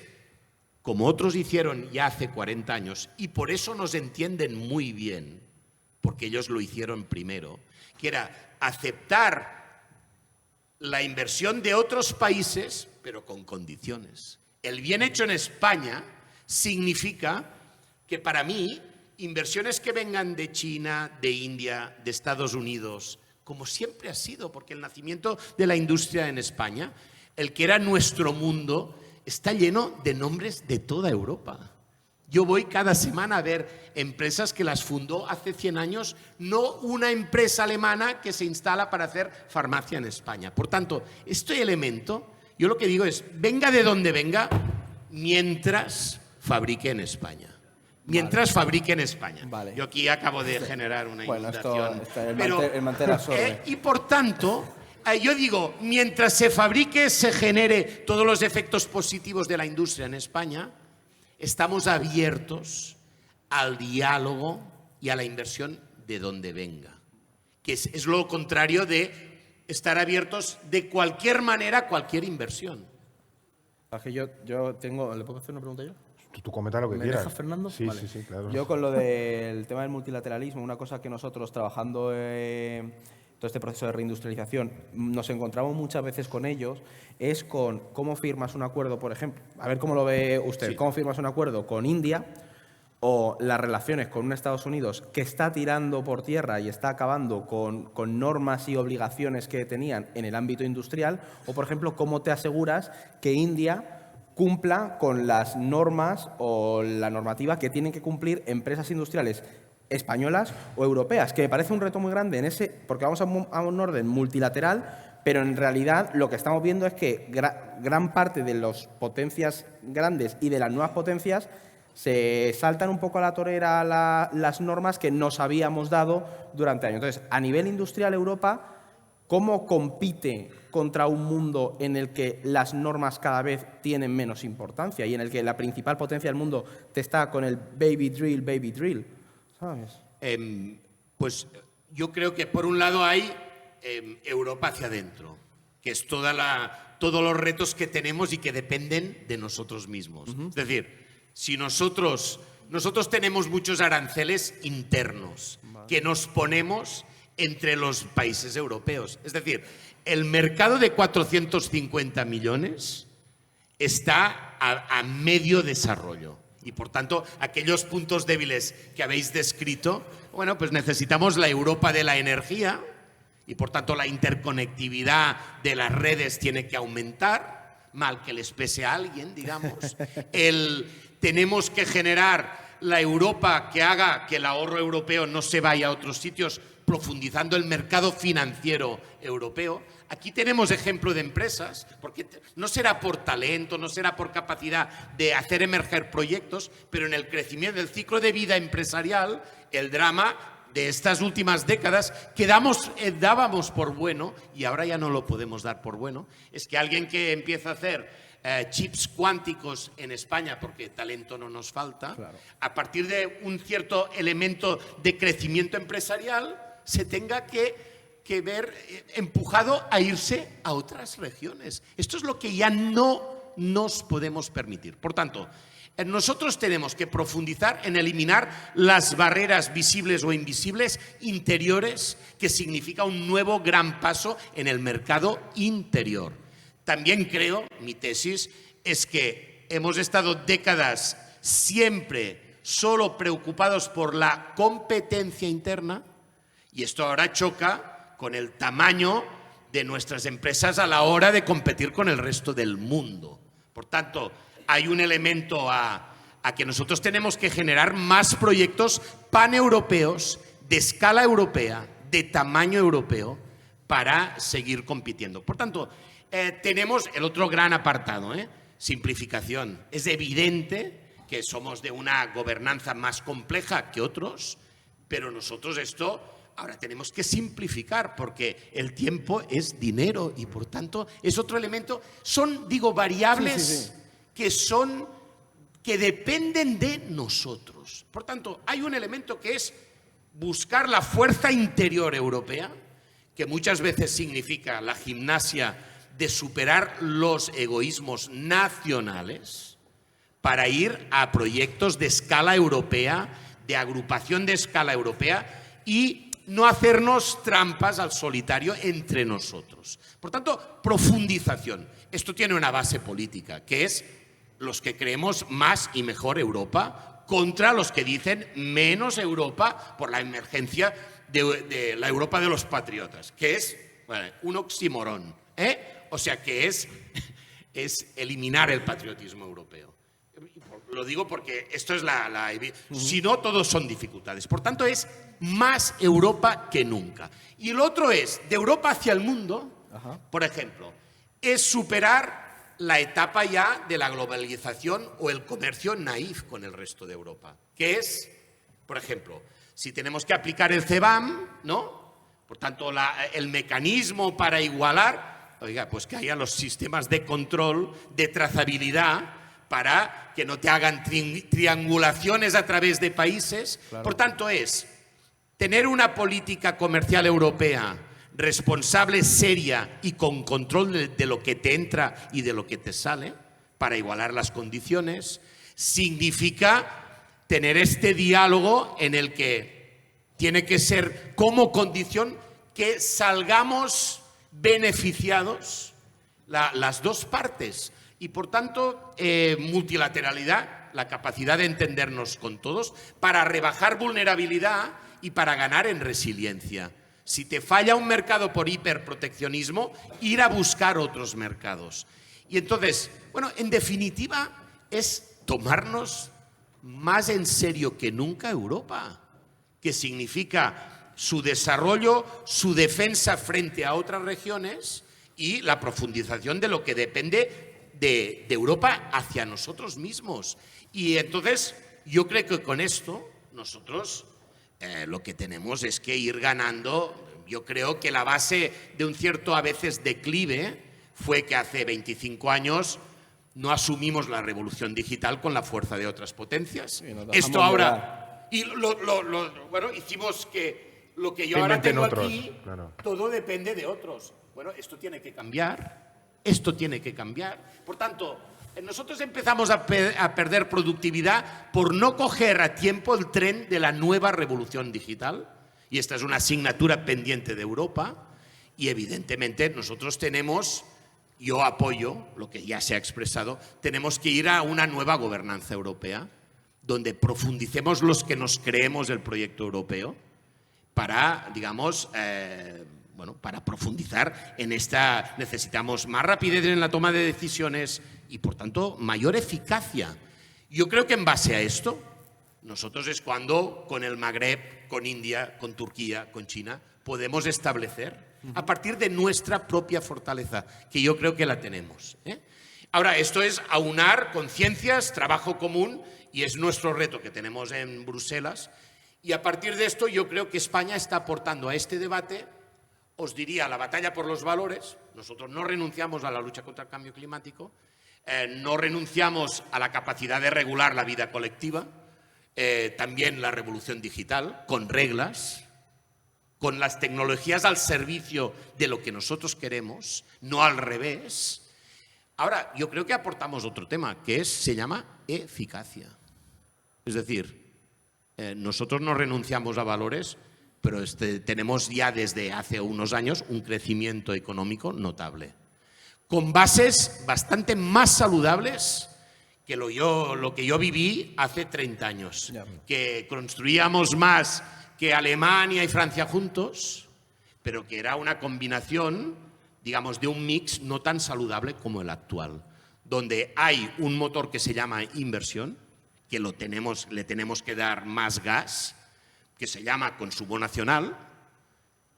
como otros hicieron ya hace 40 años, y por eso nos entienden muy bien, porque ellos lo hicieron primero, que era aceptar la inversión de otros países, pero con condiciones. El bien hecho en España significa que para mí, inversiones que vengan de China, de India, de Estados Unidos, como siempre ha sido, porque el nacimiento de la industria en España, el que era nuestro mundo, está lleno de nombres de toda Europa. Yo voy cada semana a ver empresas que las fundó hace 100 años, no una empresa alemana que se instala para hacer farmacia en España. Por tanto, este elemento, yo lo que digo es, venga de donde venga, mientras fabrique en España. Mientras fabrique en España. Vale. Yo aquí acabo de generar una inundación. El mantel absorbe. Y por tanto, yo digo, mientras se fabrique, se genere todos los efectos positivos de la industria en España, estamos abiertos al diálogo y a la inversión de donde venga. Que es lo contrario de estar abiertos de cualquier manera a cualquier inversión. Yo tengo... ¿Le puedo hacer una pregunta yo? Tú comenta lo que ¿Me quieras. dejas, Fernando? Sí, Vale. sí, claro. Yo con lo del tema del multilateralismo, una cosa que nosotros trabajando todo este proceso de reindustrialización nos encontramos muchas veces con ellos es con cómo firmas un acuerdo, por ejemplo, a ver cómo lo ve usted, cómo firmas un acuerdo con India o las relaciones con un Estados Unidos que está tirando por tierra y está acabando con normas y obligaciones que tenían en el ámbito industrial, o por ejemplo, cómo te aseguras que India cumpla con las normas o la normativa que tienen que cumplir empresas industriales españolas o europeas, que me parece un reto muy grande en ese, porque vamos a un orden multilateral, pero en realidad lo que estamos viendo es que gran parte de las potencias grandes y de las nuevas potencias se saltan un poco a la torera las normas que nos habíamos dado durante años. Entonces, a nivel industrial, Europa, ¿cómo compite contra un mundo en el que las normas cada vez tienen menos importancia y en el que la principal potencia del mundo te está con el baby drill, ¿sabes? Pues yo creo que por un lado hay Europa hacia adentro, que es todos los retos que tenemos y que dependen de nosotros mismos. Es decir, si nosotros tenemos muchos aranceles internos que nos ponemos entre los países europeos. Es decir, el mercado de 450 millones está a medio desarrollo. Y, por tanto, aquellos puntos débiles que habéis descrito, bueno, pues necesitamos la Europa de la energía y, por tanto, la interconectividad de las redes tiene que aumentar, mal que les pese a alguien, digamos. Tenemos que generar la Europa que haga que el ahorro europeo no se vaya a otros sitios, profundizando el mercado financiero europeo. Aquí tenemos ejemplo de empresas, porque no será por talento, no será por capacidad de hacer emerger proyectos, pero en el crecimiento del ciclo de vida empresarial, el drama de estas últimas décadas que dábamos por bueno, y ahora ya no lo podemos dar por bueno, es que alguien que empieza a hacer chips cuánticos en España, porque talento no nos falta, claro, a partir de un cierto elemento de crecimiento empresarial, se tenga que ver empujado a irse a otras regiones. Esto es lo que ya no nos podemos permitir. Por tanto, nosotros tenemos que profundizar en eliminar las barreras visibles o invisibles interiores, que significa un nuevo gran paso en el mercado interior. También creo, mi tesis, es que hemos estado décadas siempre solo preocupados por la competencia interna, y esto ahora choca con el tamaño de nuestras empresas a la hora de competir con el resto del mundo. Por tanto, hay un elemento a que nosotros tenemos que generar más proyectos paneuropeos, de escala europea, de tamaño europeo, para seguir compitiendo. Por tanto, tenemos el otro gran apartado, simplificación. Es evidente que somos de una gobernanza más compleja que otros, pero nosotros esto ahora tenemos que simplificar porque el tiempo es dinero y por tanto es otro elemento. Son, digo, variables que dependen de nosotros. Por tanto, hay un elemento que es buscar la fuerza interior europea, que muchas veces significa la gimnasia de superar los egoísmos nacionales para ir a proyectos de escala europea, de agrupación de escala europea y no hacernos trampas al solitario entre nosotros. Por tanto, profundización. Esto tiene una base política, que es los que creemos más y mejor Europa contra los que dicen menos Europa por la emergencia de la Europa de los patriotas, que es un oxímoron, o sea que es eliminar el patriotismo europeo. Lo digo porque esto es si no, todos son dificultades. Por tanto, es más Europa que nunca. Y el otro es, de Europa hacia el mundo, por ejemplo, es superar la etapa ya de la globalización o el comercio naif con el resto de Europa, que es, por ejemplo, si tenemos que aplicar el CBAM, ¿no? Por tanto, el mecanismo para igualar, oiga, pues que haya los sistemas de control, de trazabilidad, para que no te hagan triangulaciones a través de países. Claro. Por tanto, es tener una política comercial europea responsable, seria y con control de lo que te entra y de lo que te sale para igualar las condiciones, significa tener este diálogo en el que tiene que ser como condición que salgamos beneficiados las dos partes y por tanto multilateralidad, la capacidad de entendernos con todos para rebajar vulnerabilidad y para ganar en resiliencia. Si te falla un mercado por hiperproteccionismo, ir a buscar otros mercados. Y entonces, bueno, en definitiva, es tomarnos más en serio que nunca Europa, que significa su desarrollo, su defensa frente a otras regiones y la profundización de lo que depende de Europa hacia nosotros mismos. Y entonces, yo creo que con esto nosotros lo que tenemos es que ir ganando. Yo creo que la base de un cierto a veces declive fue que hace 25 años no asumimos la revolución digital con la fuerza de otras potencias. Esto ahora... Y bueno, hicimos que lo que yo ahora tengo aquí, claro, todo depende de otros. Bueno, esto tiene que cambiar. Esto tiene que cambiar. Por tanto, nosotros empezamos a perder productividad por no coger a tiempo el tren de la nueva revolución digital. Y esta es una asignatura pendiente de Europa. Y evidentemente nosotros tenemos, yo apoyo lo que ya se ha expresado, tenemos que ir a una nueva gobernanza europea donde profundicemos los que nos creemos el proyecto europeo para, digamos, para profundizar en esta. Necesitamos más rapidez en la toma de decisiones y, por tanto, mayor eficacia. Yo creo que en base a esto, nosotros es cuando con el Magreb, con India, con Turquía, con China, podemos establecer a partir de nuestra propia fortaleza, que yo creo que la tenemos. Ahora, esto es aunar conciencias, trabajo común, y es nuestro reto que tenemos en Bruselas. Y a partir de esto, yo creo que España está aportando a este debate, os diría, la batalla por los valores. Nosotros no renunciamos a la lucha contra el cambio climático, no renunciamos a la capacidad de regular la vida colectiva, también la revolución digital, con reglas, con las tecnologías al servicio de lo que nosotros queremos, no al revés. Ahora, yo creo que aportamos otro tema, que se llama eficacia. Es decir, nosotros no renunciamos a valores, pero tenemos ya desde hace unos años un crecimiento económico notable, con bases bastante más saludables que lo que yo viví hace 30 años, que construíamos más que Alemania y Francia juntos, pero que era una combinación, digamos, de un mix no tan saludable como el actual, donde hay un motor que se llama inversión, que le tenemos que dar más gas, que se llama consumo nacional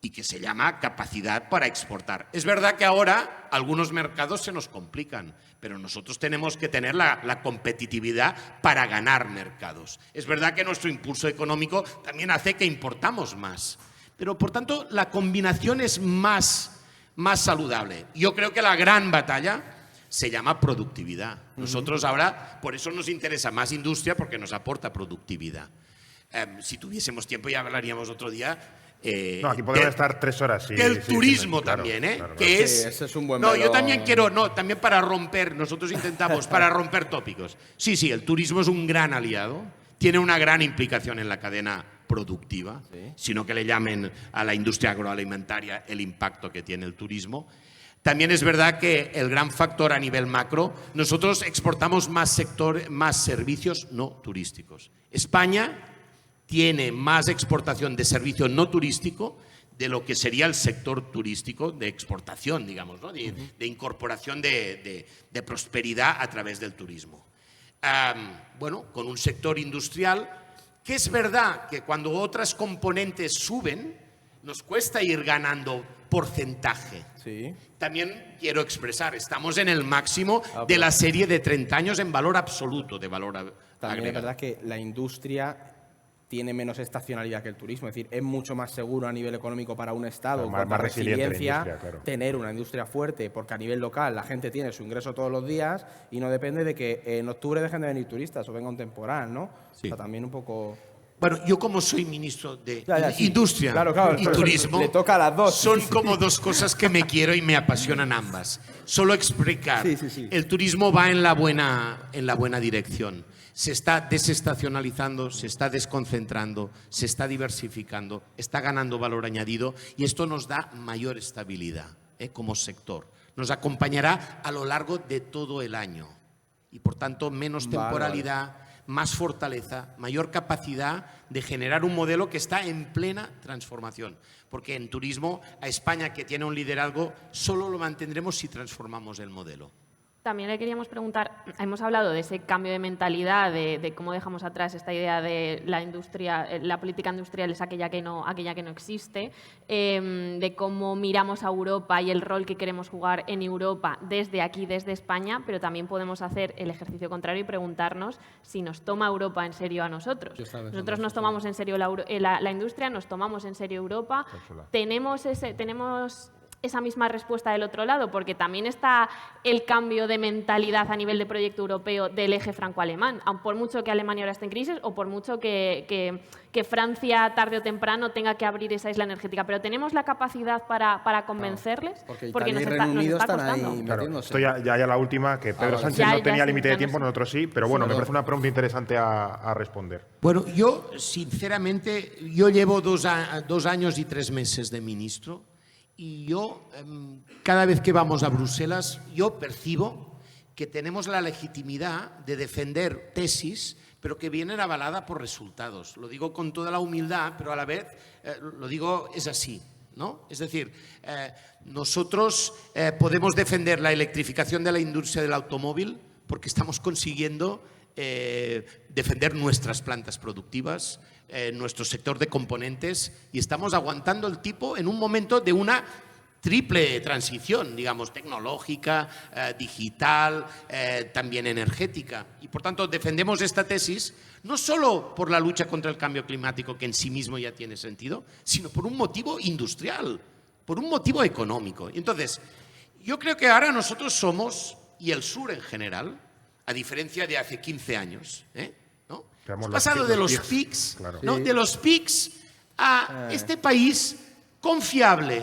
y que se llama capacidad para exportar. Es verdad que ahora algunos mercados se nos complican, pero nosotros tenemos que tener la competitividad para ganar mercados. Es verdad que nuestro impulso económico también hace que importamos más, pero por tanto la combinación es más saludable. Yo creo que la gran batalla se llama productividad. Nosotros ahora, por eso nos interesa más industria, porque nos aporta productividad. Si tuviésemos tiempo ya hablaríamos otro día. No, aquí podemos estar 3 horas. Sí, del sí, turismo claro, también, claro. Que ese es un buen No, yo melón. también quiero, también para romper, nosotros intentamos para romper tópicos. Sí, el turismo es un gran aliado, tiene una gran implicación en la cadena productiva, sino que le llamen a la industria agroalimentaria el impacto que tiene el turismo. También es verdad que el gran factor a nivel macro, nosotros exportamos más servicios no turísticos. España tiene más exportación de servicio no turístico de lo que sería el sector turístico de exportación, digamos, ¿no? de incorporación de prosperidad a través del turismo. Bueno, con un sector industrial que es verdad que cuando otras componentes suben, nos cuesta ir ganando porcentaje. Sí. También quiero expresar, estamos en el máximo de la serie de 30 años en valor absoluto, de valor También es agregado. verdad que la industria tiene menos estacionalidad que el turismo. Es decir, es mucho más seguro a nivel económico para un Estado, Claro, con más resiliente la resiliencia, industria, claro. tener una industria fuerte, porque a nivel local la gente tiene su ingreso todos los días y no depende de que en octubre dejen de venir turistas o venga un temporal, ¿no? Sí. O sea, también un poco... Bueno, yo como soy ministro de sí. Industria Claro, y pero Turismo, le toca a las dos. son como dos cosas que me quiero y me apasionan ambas. Solo explicar, Sí. el turismo va en la buena dirección. Se está desestacionalizando, se está desconcentrando, se está diversificando, está ganando valor añadido y esto nos da mayor estabilidad como sector. Nos acompañará a lo largo de todo el año y por tanto menos temporalidad, más fortaleza, mayor capacidad de generar un modelo que está en plena transformación. Porque en turismo, a España, que tiene un liderazgo, solo lo mantendremos si transformamos el modelo. También le queríamos preguntar, hemos hablado de ese cambio de mentalidad, de cómo dejamos atrás esta idea de la industria, la política industrial es aquella que no existe, de cómo miramos a Europa y el rol que queremos jugar en Europa desde aquí, desde España, pero también podemos hacer el ejercicio contrario y preguntarnos si nos toma Europa en serio a nosotros. Nosotros nos tomamos en serio la industria, nos tomamos en serio Europa, tenemos esa misma respuesta del otro lado, porque también está el cambio de mentalidad a nivel de proyecto europeo del eje franco-alemán, por mucho que Alemania ahora esté en crisis o por mucho que Francia tarde o temprano tenga que abrir esa isla energética. Pero ¿tenemos la capacidad para convencerles? Porque Porque Italia y nos Reino Unido está están ahí costando. Claro, metiéndose. esto ya la última, que Pedro vale. Sánchez Ya no tenía sí, límite de ya tiempo, no sé. nosotros sí, pero bueno, me perdón. parece una pregunta interesante a responder. Bueno, yo sinceramente, yo llevo 2 años y 3 meses de ministro y yo cada vez que vamos a Bruselas yo percibo que tenemos la legitimidad de defender tesis pero que vienen avaladas por resultados. Lo digo con toda la humildad, pero a la vez lo digo es así, ¿no? Es decir, nosotros podemos defender la electrificación de la industria del automóvil porque estamos consiguiendo defender nuestras plantas productivas, nuestro sector de componentes y estamos aguantando el tipo en un momento de una triple transición, digamos, tecnológica, digital, también energética. Y por tanto defendemos esta tesis no solo por la lucha contra el cambio climático, que en sí mismo ya tiene sentido, sino por un motivo industrial, por un motivo económico. Y entonces, yo creo que ahora nosotros somos, y el sur en general, a diferencia de hace 15 años, ¿no? Hemos pasado de los PICs, claro. ¿no? De los PICs a este país confiable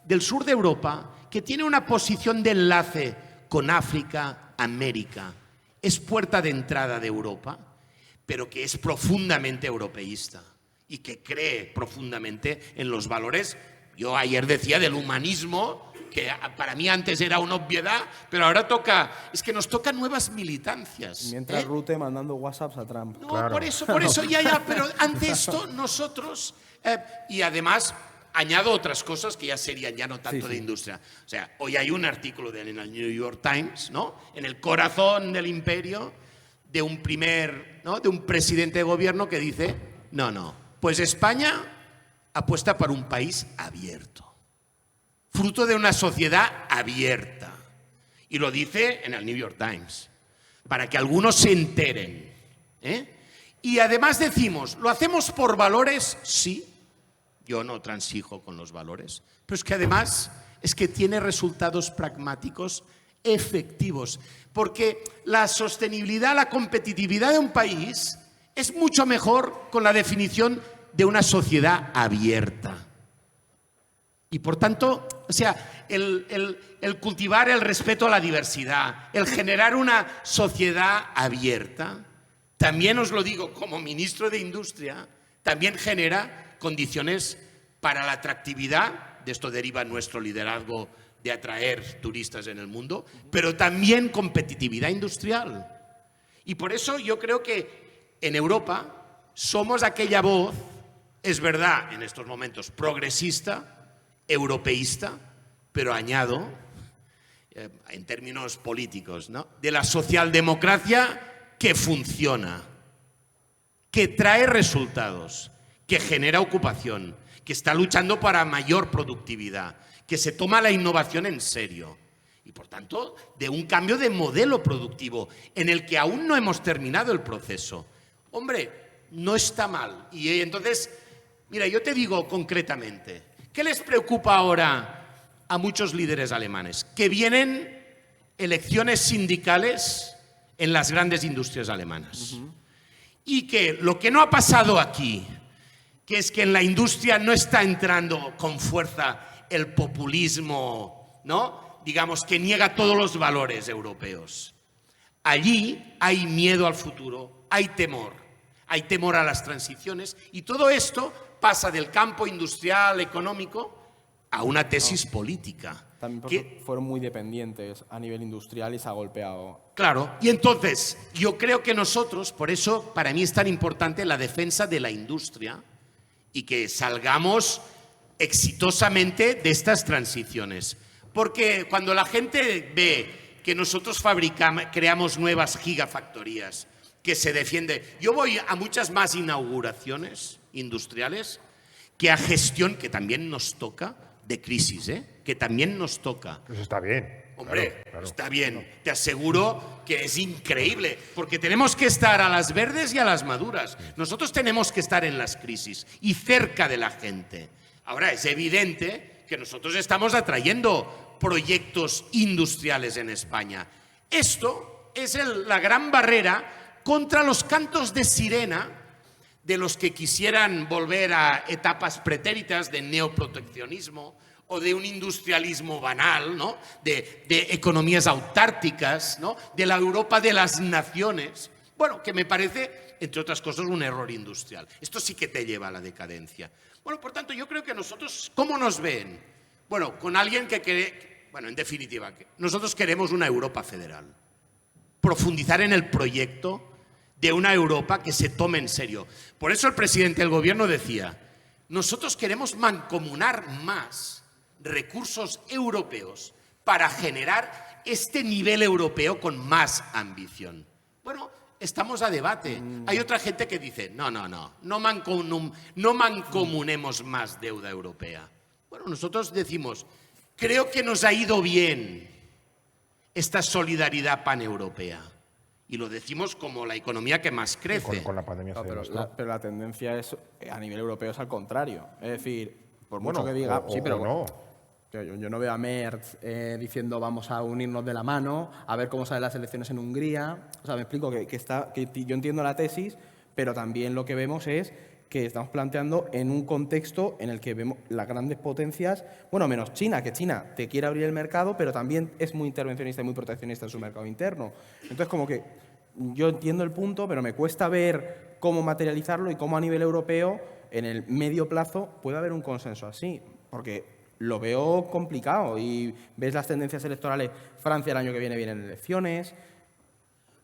del sur de Europa que tiene una posición de enlace con África, América. Es puerta de entrada de Europa, pero que es profundamente europeísta y que cree profundamente en los valores yo ayer decía del humanismo, que para mí antes era una obviedad, pero ahora es que nos tocan nuevas militancias. Mientras Rute mandando WhatsApps a Trump. No, Claro. por eso, ya, pero ante esto nosotros, y además añado otras cosas que ya serían ya no tanto de industria. O sea, hoy hay un artículo en el New York Times, ¿no? En el corazón del imperio, de un presidente de gobierno que dice, no, pues España apuesta por un país abierto, fruto de una sociedad abierta. Y lo dice en el New York Times, para que algunos se enteren. Y además decimos, ¿lo hacemos por valores? Sí, yo no transijo con los valores, pero es que además es que tiene resultados pragmáticos efectivos, porque la sostenibilidad, la competitividad de un país es mucho mejor con la definición de una sociedad abierta. Y por tanto, o sea, el cultivar el respeto a la diversidad, el generar una sociedad abierta, también os lo digo como ministro de Industria, también genera condiciones para la atractividad, de esto deriva nuestro liderazgo de atraer turistas en el mundo, pero también competitividad industrial. Y por eso yo creo que en Europa somos aquella voz, es verdad, en estos momentos progresista, europeísta, pero añado, en términos políticos, ¿no?, de la socialdemocracia que funciona, que trae resultados, que genera ocupación, que está luchando para mayor productividad, que se toma la innovación en serio y, por tanto, de un cambio de modelo productivo en el que aún no hemos terminado el proceso. Hombre, no está mal. Y entonces, mira, yo te digo concretamente, ¿qué les preocupa ahora a muchos líderes alemanes? Que vienen elecciones sindicales en las grandes industrias alemanas. Y que lo que no ha pasado aquí, que es que en la industria no está entrando con fuerza el populismo, ¿no?, digamos, que niega todos los valores europeos. Allí hay miedo al futuro, hay temor a las transiciones, y todo esto pasa del campo industrial, económico, a una tesis política. También porque fueron muy dependientes a nivel industrial y se ha golpeado. Claro, y entonces yo creo que nosotros, por eso para mí es tan importante la defensa de la industria y que salgamos exitosamente de estas transiciones. Porque cuando la gente ve que nosotros creamos nuevas gigafactorías, que se defiende... Yo voy a muchas más inauguraciones industriales que a gestión, que también nos toca, de crisis, que también nos toca. Eso está bien. Hombre, claro. Está bien. Te aseguro que es increíble, porque tenemos que estar a las verdes y a las maduras. Nosotros tenemos que estar en las crisis y cerca de la gente. Ahora, es evidente que nosotros estamos atrayendo proyectos industriales en España. Esto es la gran barrera contra los cantos de sirena de los que quisieran volver a etapas pretéritas de neoproteccionismo o de un industrialismo banal, ¿no?, de economías autárquicas, ¿no?, de la Europa de las naciones. Bueno, que me parece, entre otras cosas, un error industrial. Esto sí que te lleva a la decadencia. Bueno, por tanto, yo creo que nosotros, ¿cómo nos ven? Bueno, con alguien que cree, bueno, en definitiva, nosotros queremos una Europa federal. Profundizar en el proyecto de una Europa que se tome en serio. Por eso el presidente del gobierno decía, nosotros queremos mancomunar más recursos europeos para generar este nivel europeo con más ambición. Bueno, estamos a debate. Hay otra gente que dice, no mancomunemos más deuda europea. Bueno, nosotros decimos, creo que nos ha ido bien esta solidaridad paneuropea. Y lo decimos como la economía que más crece. Con la pandemia se demostró. Pero la tendencia es, a nivel europeo es al contrario. Es decir, por mucho Bueno, que diga... o- sí, pero o no. Yo no veo a Merz diciendo vamos a unirnos de la mano, a ver cómo salen las elecciones en Hungría. O sea, me explico que yo entiendo la tesis, pero también lo que vemos es que estamos planteando en un contexto en el que vemos las grandes potencias, bueno, menos China, que China te quiere abrir el mercado, pero también es muy intervencionista y muy proteccionista en su mercado interno. Entonces, como que yo entiendo el punto, pero me cuesta ver cómo materializarlo y cómo a nivel europeo, en el medio plazo, puede haber un consenso así. Porque lo veo complicado y ves las tendencias electorales. Francia el año que viene vienen elecciones.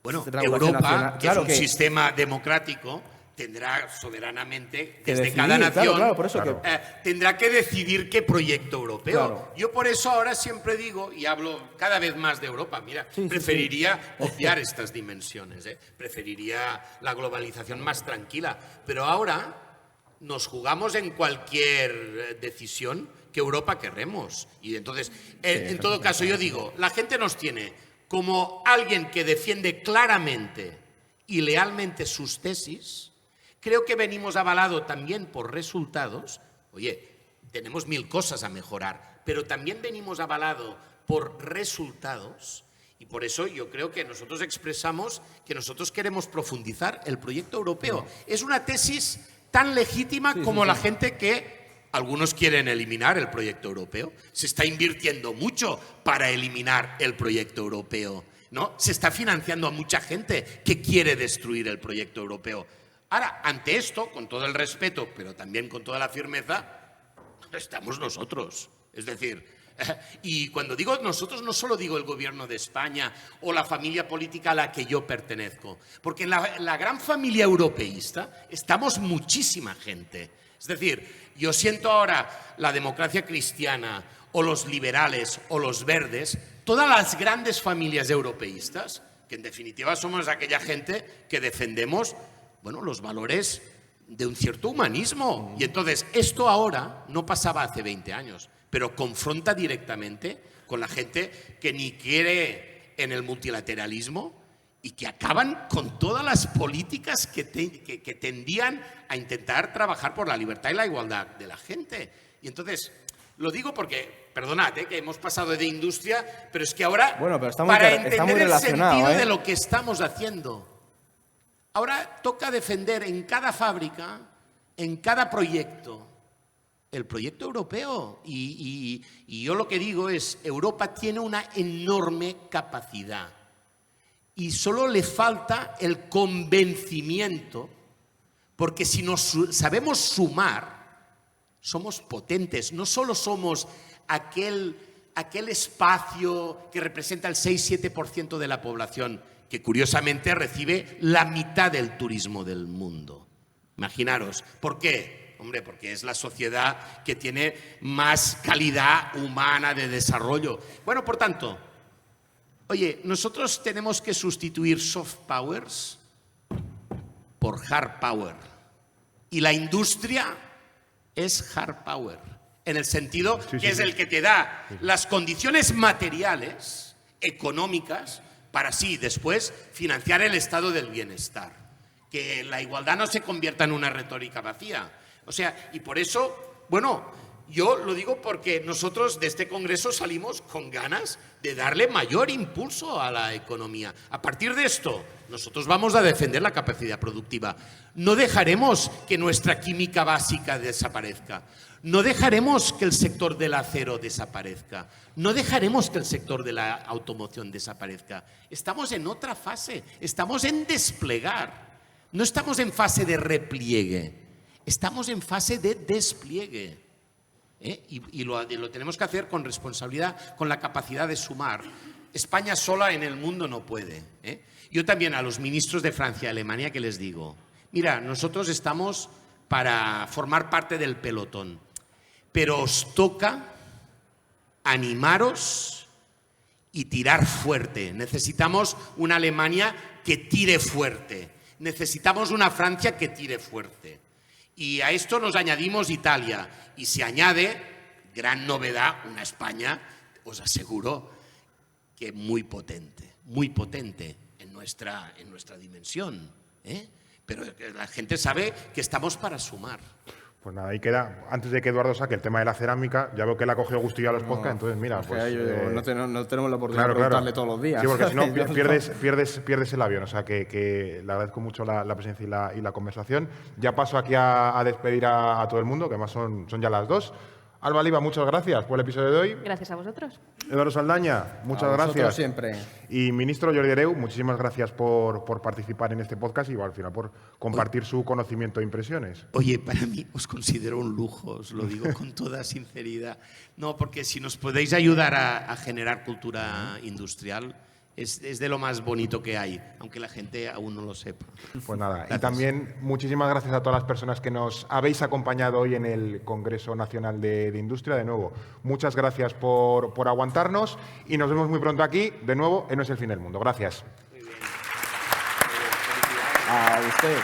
Bueno, regulación Europa, nacional. que Claro es un sistema democrático, tendrá soberanamente, que desde decidir, cada nación, claro, por eso Claro. tendrá que decidir qué proyecto europeo. Claro. Yo por eso ahora siempre digo, y hablo cada vez más de Europa, mira, Sí, preferiría obviar estas dimensiones, preferiría la globalización más tranquila, pero ahora nos jugamos en cualquier decisión que Europa querremos. Y entonces, en todo caso, yo digo, la gente nos tiene como alguien que defiende claramente y lealmente sus tesis. Creo que venimos avalado también por resultados. Oye, tenemos 1000 cosas a mejorar, pero también venimos avalado por resultados. Y por eso yo creo que nosotros expresamos que nosotros queremos profundizar el proyecto europeo. Es una tesis tan legítima como la gente que algunos quieren eliminar el proyecto europeo. Se está invirtiendo mucho para eliminar el proyecto europeo, ¿no? Se está financiando a mucha gente que quiere destruir el proyecto europeo. Ahora, ante esto, con todo el respeto, pero también con toda la firmeza, estamos nosotros. Es decir, y cuando digo nosotros, no solo digo el gobierno de España o la familia política a la que yo pertenezco, porque en la gran familia europeísta estamos muchísima gente. Es decir, yo siento ahora la democracia cristiana o los liberales o los verdes, todas las grandes familias europeístas, que en definitiva somos aquella gente que defendemos, bueno, los valores de un cierto humanismo. Y entonces, esto ahora no pasaba hace 20 años, pero confronta directamente con la gente que ni quiere en el multilateralismo y que acaban con todas las políticas que tendían a intentar trabajar por la libertad y la igualdad de la gente. Y entonces, lo digo porque, perdonad, que hemos pasado de industria, pero es que ahora, Bueno, pero para está muy entender el relacionado, sentido de lo que estamos haciendo, ahora toca defender en cada fábrica, en cada proyecto, el proyecto europeo. Y yo lo que digo es, Europa tiene una enorme capacidad y solo le falta el convencimiento, porque si nos sabemos sumar, somos potentes. No solo somos aquel espacio que representa el 6-7% de la población, que curiosamente recibe la mitad del turismo del mundo. Imaginaros, ¿por qué? Hombre, porque es la sociedad que tiene más calidad humana de desarrollo. Bueno, por tanto, oye, nosotros tenemos que sustituir soft powers por hard power. Y la industria es hard power, en el sentido que es el que te da las condiciones materiales, económicas, para así después financiar el estado del bienestar. Que la igualdad no se convierta en una retórica vacía. O sea, y por eso, bueno, yo lo digo porque nosotros de este congreso salimos con ganas de darle mayor impulso a la economía. A partir de esto, nosotros vamos a defender la capacidad productiva. No dejaremos que nuestra química básica desaparezca. No dejaremos que el sector del acero desaparezca. No dejaremos que el sector de la automoción desaparezca. Estamos en otra fase. Estamos en desplegar. No estamos en fase de repliegue. Estamos en fase de despliegue. Y lo tenemos que hacer con responsabilidad, con la capacidad de sumar. España sola en el mundo no puede. Yo también a los ministros de Francia y Alemania que les digo, mira, nosotros estamos para formar parte del pelotón, pero os toca animaros y tirar fuerte. Necesitamos una Alemania que tire fuerte. Necesitamos una Francia que tire fuerte. Y a esto nos añadimos Italia. Y se añade, gran novedad, una España, os aseguro, que muy potente en nuestra dimensión. Pero la gente sabe que estamos para sumar. Pues nada, ahí queda, antes de que Eduardo saque el tema de la cerámica, ya veo que le ha cogido gustillo a los podcasts, entonces mira, pues... no tenemos la oportunidad de preguntarle todos los días. Sí, porque si no pierdes el avión, o sea que le agradezco mucho la presencia y la conversación. Ya paso aquí a despedir a todo el mundo, que además son ya las 2. Alba Liba, muchas gracias por el episodio de hoy. Gracias a vosotros. Eduardo Saldaña, muchas A vosotros gracias. siempre. Y ministro Jordi Hereu, muchísimas gracias por participar en este podcast y al final por compartir su conocimiento e impresiones. Oye, para mí os considero un lujo, os lo digo con toda sinceridad. No, porque si nos podéis ayudar a generar cultura industrial, es de lo más bonito que hay, aunque la gente aún no lo sepa. Pues nada, Gracias. y también muchísimas gracias a todas las personas que nos habéis acompañado hoy en el Congreso Nacional de Industria. De nuevo, muchas gracias por aguantarnos y nos vemos muy pronto aquí, de nuevo, en No es el fin del mundo. Gracias. A usted.